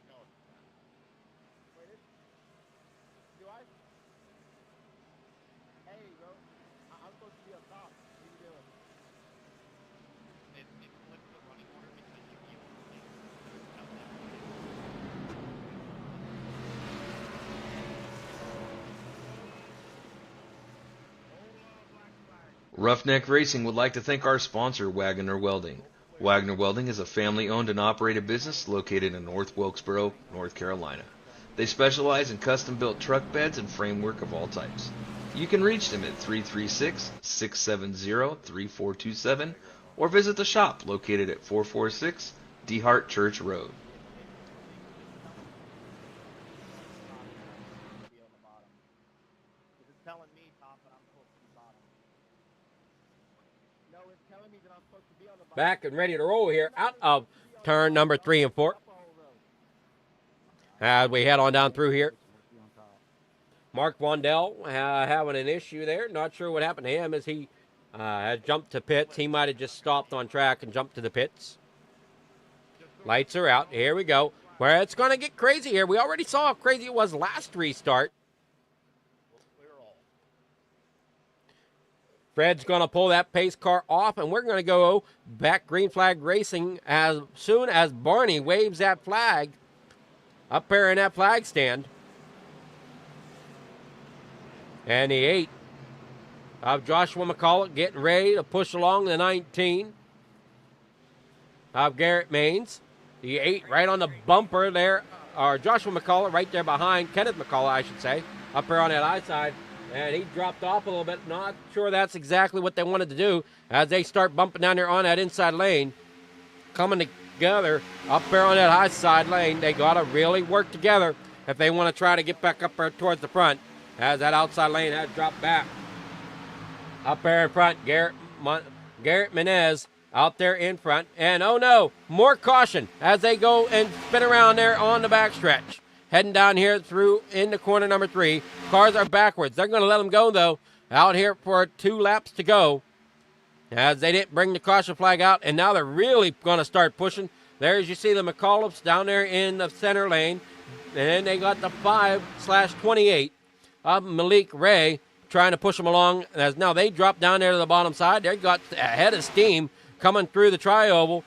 No, it's not. Wait, do I? Hey, bro. I'm supposed to be up top. What are you doing? It flipped the running order because you gave it the Roughneck Racing would like to thank our sponsor, Wagoner Welding. Wagoner Welding is a family-owned and operated business located in North Wilkesboro, North Carolina. They specialize in custom-built truck beds and framework of all types. You can reach them at 336-670-3427 or visit the shop located at 446 DeHart Church Road. Be on the bottom. Is it telling me top and I'm supposed to be bottom? No, it's telling me that I'm supposed to be on the bottom. back and ready to roll here out of turn number 3 and 4. As we head on down through here. Mark Wandell having an issue there. Not sure what happened to him as he had jumped to pits. He might have just stopped on track and jumped to the pits. Lights are out. Here we go. Where it's going to get crazy here. We already saw how crazy it was last restart. Fred's going to pull that pace car off, and we're going to go back green flag racing as soon as Barney waves that flag up there in that flag stand. And the 8 of Joshua McCullough getting ready to push along the 19 of Garrett Maines. The 8 right on the bumper there, or Joshua McCullough right there behind Kenneth McCullough, I should say, up there on that high side. And he dropped off a little bit. Not sure that's exactly what they wanted to do as they start bumping down there on that inside lane. Coming together up there on that high side lane. They got to really work together if they want to try to get back up there towards the front. As that outside lane has dropped back. Up there in front, Garrett Menez out there in front. And oh no, more caution as they go and spin around there on the backstretch. Heading down here through into corner number 3. Cars are backwards. They're going to let them go though. Out here for 2 laps to go. As they didn't bring the caution flag out. And now they're really going to start pushing. There as you see the McCulloughs down there in the center lane. And then they got the 5/28. Malik Ray trying to push them along as now they drop down there to the bottom side. They got a head of steam coming through the tri-oval.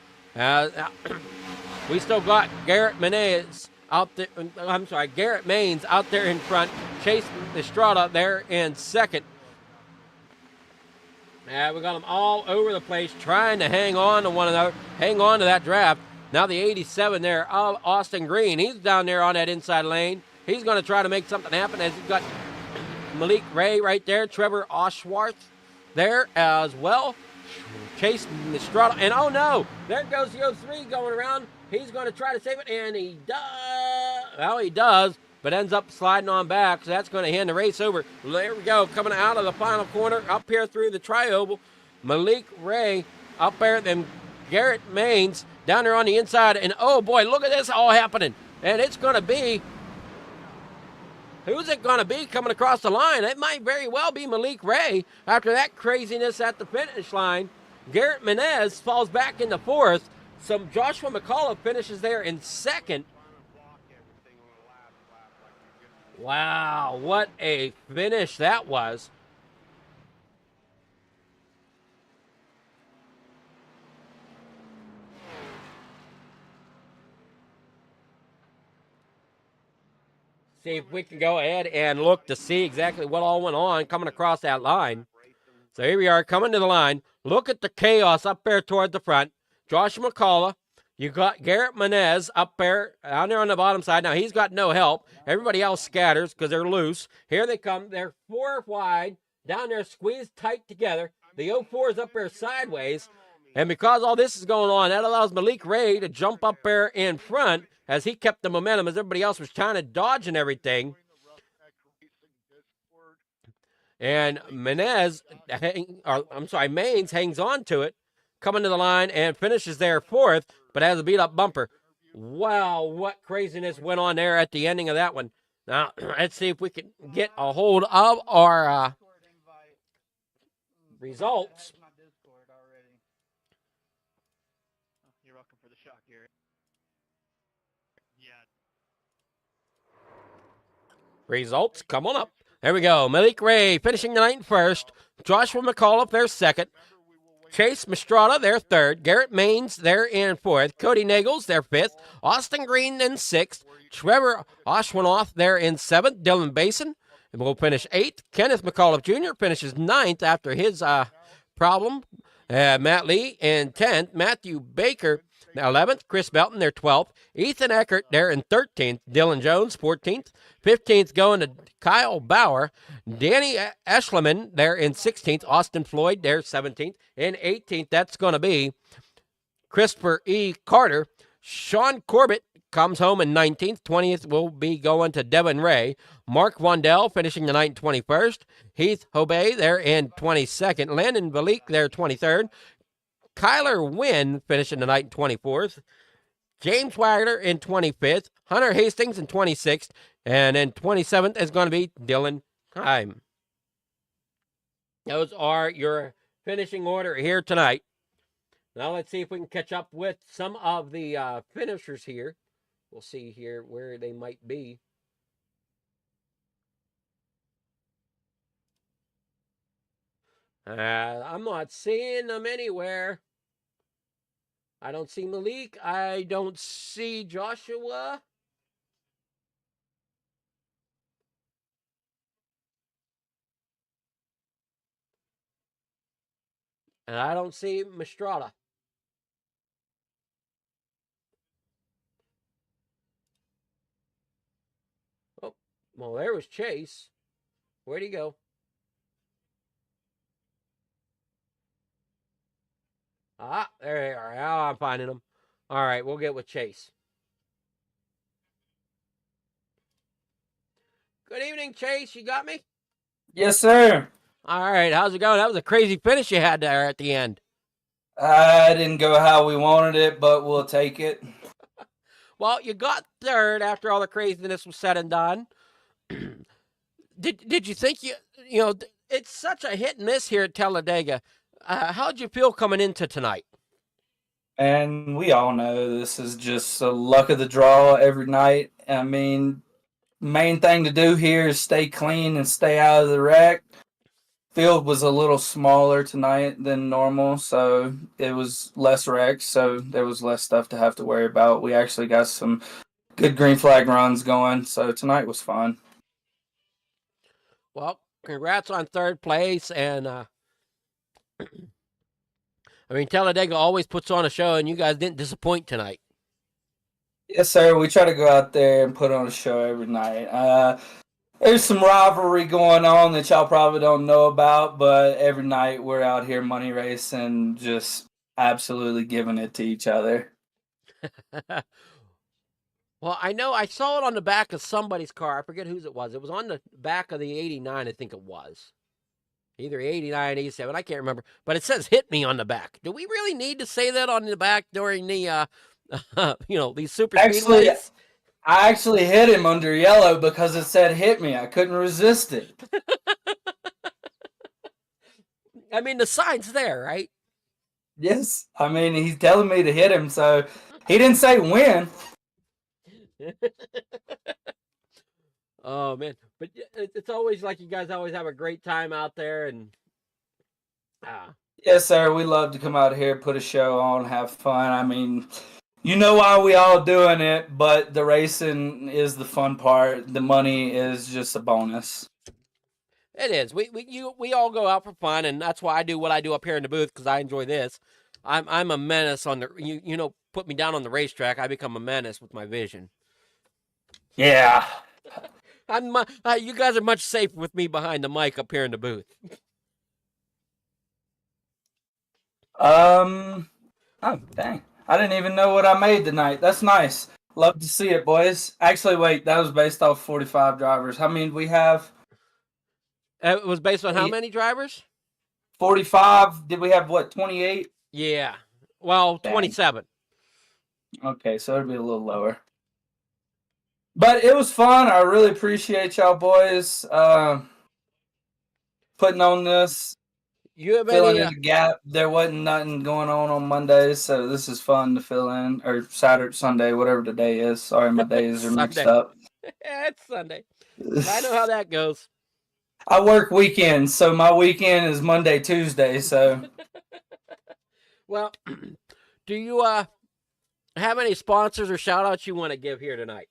We still got Garrett Maines out there. Garrett Maines out there in front. Chase Estrada there in second. We got them all over the place trying to hang on to one another, hang on to that draft. Now the 87 there, Austin Green. He's down there on that inside lane. He's going to try to make something happen as he's got Malik Ray right there. Trevor Oshworth there as well. Chase Mistrada. And oh no, there goes the 03 going around. He's going to try to save it, and he does. Well, he does, but ends up sliding on back, so that's going to hand the race over. There we go, coming out of the final corner, up here through the tri-oval. Malik Ray up there, then Garrett Maines down there on the inside, and oh boy, look at this all happening. And it's going to be, who's it going to be coming across the line? It might very well be Malik Ray after that craziness at the finish line. Garrett Menez falls back into fourth. So Joshua McCullough finishes there in second. Wow, what a finish that was. See if we can go ahead and look to see exactly what all went on coming across that line. So here we are coming to the line. Look at the chaos up there toward the front. Joshua McCullough. You got Garrett Menez up there, down there on the bottom side. Now, he's got no help. Everybody else scatters because they're loose. Here they come. They're 4 wide. Down there squeezed tight together. The 04 is up there sideways. And because all this is going on, that allows Malik Ray to jump up there in front as he kept the momentum as everybody else was trying to dodge and everything. And Maines hangs on to it, coming to the line and finishes there fourth, but has a beat-up bumper. Wow, what craziness went on there at the ending of that one. Now, let's see if we can get a hold of our results. You're welcome for the shock, Gary. Yeah. Results, come on up. There we go. Malik Ray finishing the night in first. Joshua McCullough there second. Chase Mistrada there third. Garrett Maines there in fourth. Cody Nagels there fifth. Austin Green in sixth. Trevor Oshwinoff there in seventh. Dylan Basin will finish eighth. Kenneth McCullough Jr. finishes ninth after his problem. Matt Lee in 10th. Matthew Baker 11th. Chris Belton there 12th. Ethan Eckert there in 13th. Dylan Jones 14th. 15th going to Kyle Bauer. Danny Eschleman there in 16th. Austin Floyd there 17th. In 18th, that's going to be Christopher E. Carter. Sean Corbett comes home in 19th. 20th will be going to Devin Ray. Mark Wandell finishing the night in 21st. Heath Hobey there in 22nd. Landon Valik there 23rd. Kyler Wynn finishing the night in 24th. James Wagner in 25th. Hunter Hastings in 26th. And then 27th is going to be Dylan Heim. Those are your finishing order here tonight. Now let's see if we can catch up with some of the finishers here. We'll see here where they might be. I'm not seeing them anywhere. I don't see Malik. I don't see Joshua. And I don't see Mistrada. Oh, well, there was Chase. Where'd he go? Ah, there they are. Now I'm finding them. All right, we'll get with Chase. Good evening, Chase. You got me? Yes, sir. All right, how's it going? That was a crazy finish you had there at the end. I didn't go how we wanted it, but we'll take it. Well, you got third after all the craziness was said and done. Did you think you know, it's such a hit and miss here at Talladega. How'd you feel coming into tonight? And we all know this is just a luck of the draw every night. I mean, main thing to do here is stay clean and stay out of the wreck. Field was a little smaller tonight than normal, so it was less wrecks, so there was less stuff to have to worry about. We actually got some good green flag runs going, so tonight was fun. Well, congrats on third place, and I mean, Talladega always puts on a show, and you guys didn't disappoint tonight. Yes, sir. We try to go out there and put on a show every night. There's some rivalry going on that y'all probably don't know about, but every night we're out here money racing, just absolutely giving it to each other. Well, I know I saw it on the back of somebody's car. I forget whose it was. It was on the back of the 89, I think it was. Either 89, 87, I can't remember. But it says hit me on the back. Do we really need to say that on the back during the, these super Actually, speedways? I actually hit him under yellow because it said hit me. I couldn't resist it. I mean, the sign's there, right? Yes. I mean, he's telling me to hit him, so he didn't say when. Oh, man. But it's always like you guys always have a great time out there. And Yes, sir. We love to come out here, put a show on, have fun. I mean, you know why we all doing it, but the racing is the fun part. The money is just a bonus. it is. We all go out for fun, and that's why I do what I do up here in the booth, because I enjoy this. I'm a menace on the put me down on the racetrack, I become a menace with my vision. Yeah. You guys are much safer with me behind the mic up here in the booth. Oh, dang. I didn't even know what I made tonight. That's nice. Love to see it, boys. Actually, wait, that was based off 45 drivers. How many do we have? It was based on how many drivers? 45. Did we have, 28? Yeah. Well, Dang. 27. Okay, so it'll be a little lower. But it was fun. I really appreciate y'all boys putting on this. You have filling any, in the gap. There wasn't nothing going on Mondays, so this is fun to fill in. Or Saturday, Sunday, whatever the day is. Sorry, my days are mixed Sunday. up. It's Sunday. I know how that goes. I work weekends, so my weekend is Monday, Tuesday. So, well, do you have any sponsors or shout outs you want to give here tonight?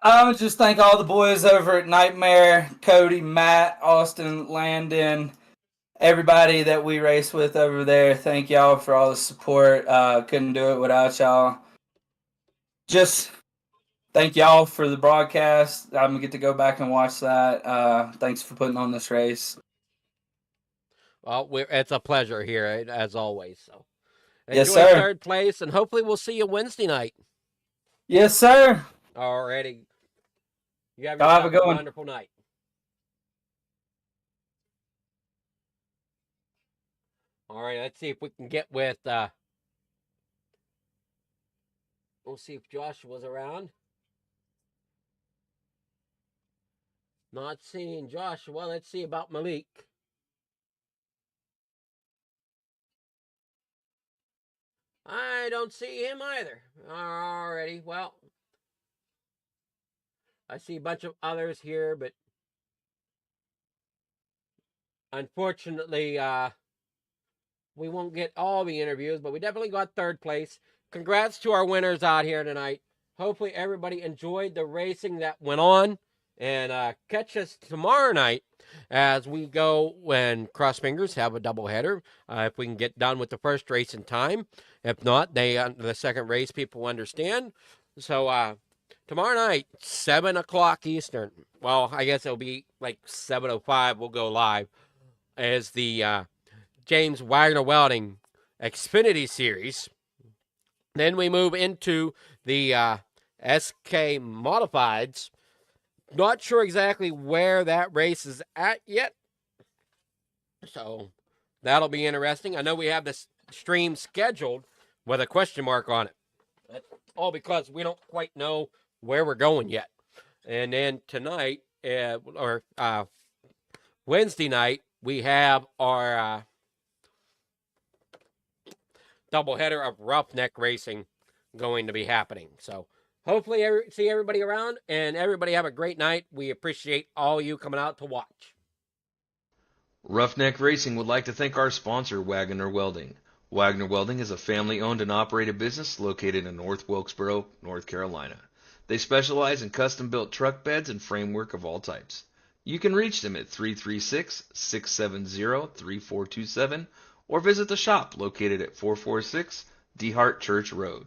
I would just thank all the boys over at Nightmare, Cody, Matt, Austin, Landon, everybody that we race with over there. Thank y'all for all the support. Couldn't do it without y'all. Just thank y'all for the broadcast. I'm gonna get to go back and watch that. Thanks for putting on this race. Well, it's a pleasure here, as always. So, yes, enjoy sir. third place, and hopefully we'll see you Wednesday night. Yes, sir. Alrighty. You have a good one. Wonderful night. All right, let's see if we can get with. We'll see if Joshua's around. Not seeing Joshua. Let's see about Malik. I don't see him either. Alrighty, well. I see a bunch of others here, but unfortunately, we won't get all the interviews, but we definitely got third place. Congrats to our winners out here tonight. Hopefully everybody enjoyed the racing that went on. And catch us tomorrow night as we go and cross fingers, have a doubleheader. If we can get done with the first race in time. If not, the second race, people understand. So tomorrow night, 7 o'clock Eastern. Well, I guess it'll be like 7:05. We'll go live as the James Wagoner Welding Xfinity Series. Then we move into the SK Modifieds. Not sure exactly where that race is at yet. So that'll be interesting. I know we have this stream scheduled with a question mark on it. That's all because we don't quite know where we're going yet. And then tonight, or Wednesday night, we have our doubleheader of Roughneck Racing going to be happening. So hopefully see everybody around, and everybody have a great night. We appreciate all you coming out to watch. Roughneck Racing would like to thank our sponsor, Wagoner Welding. Wagoner Welding is a family-owned and operated business located in North Wilkesboro, North Carolina. They specialize in custom-built truck beds and framework of all types. You can reach them at 336-670-3427 or visit the shop located at 446 DeHart Church Road.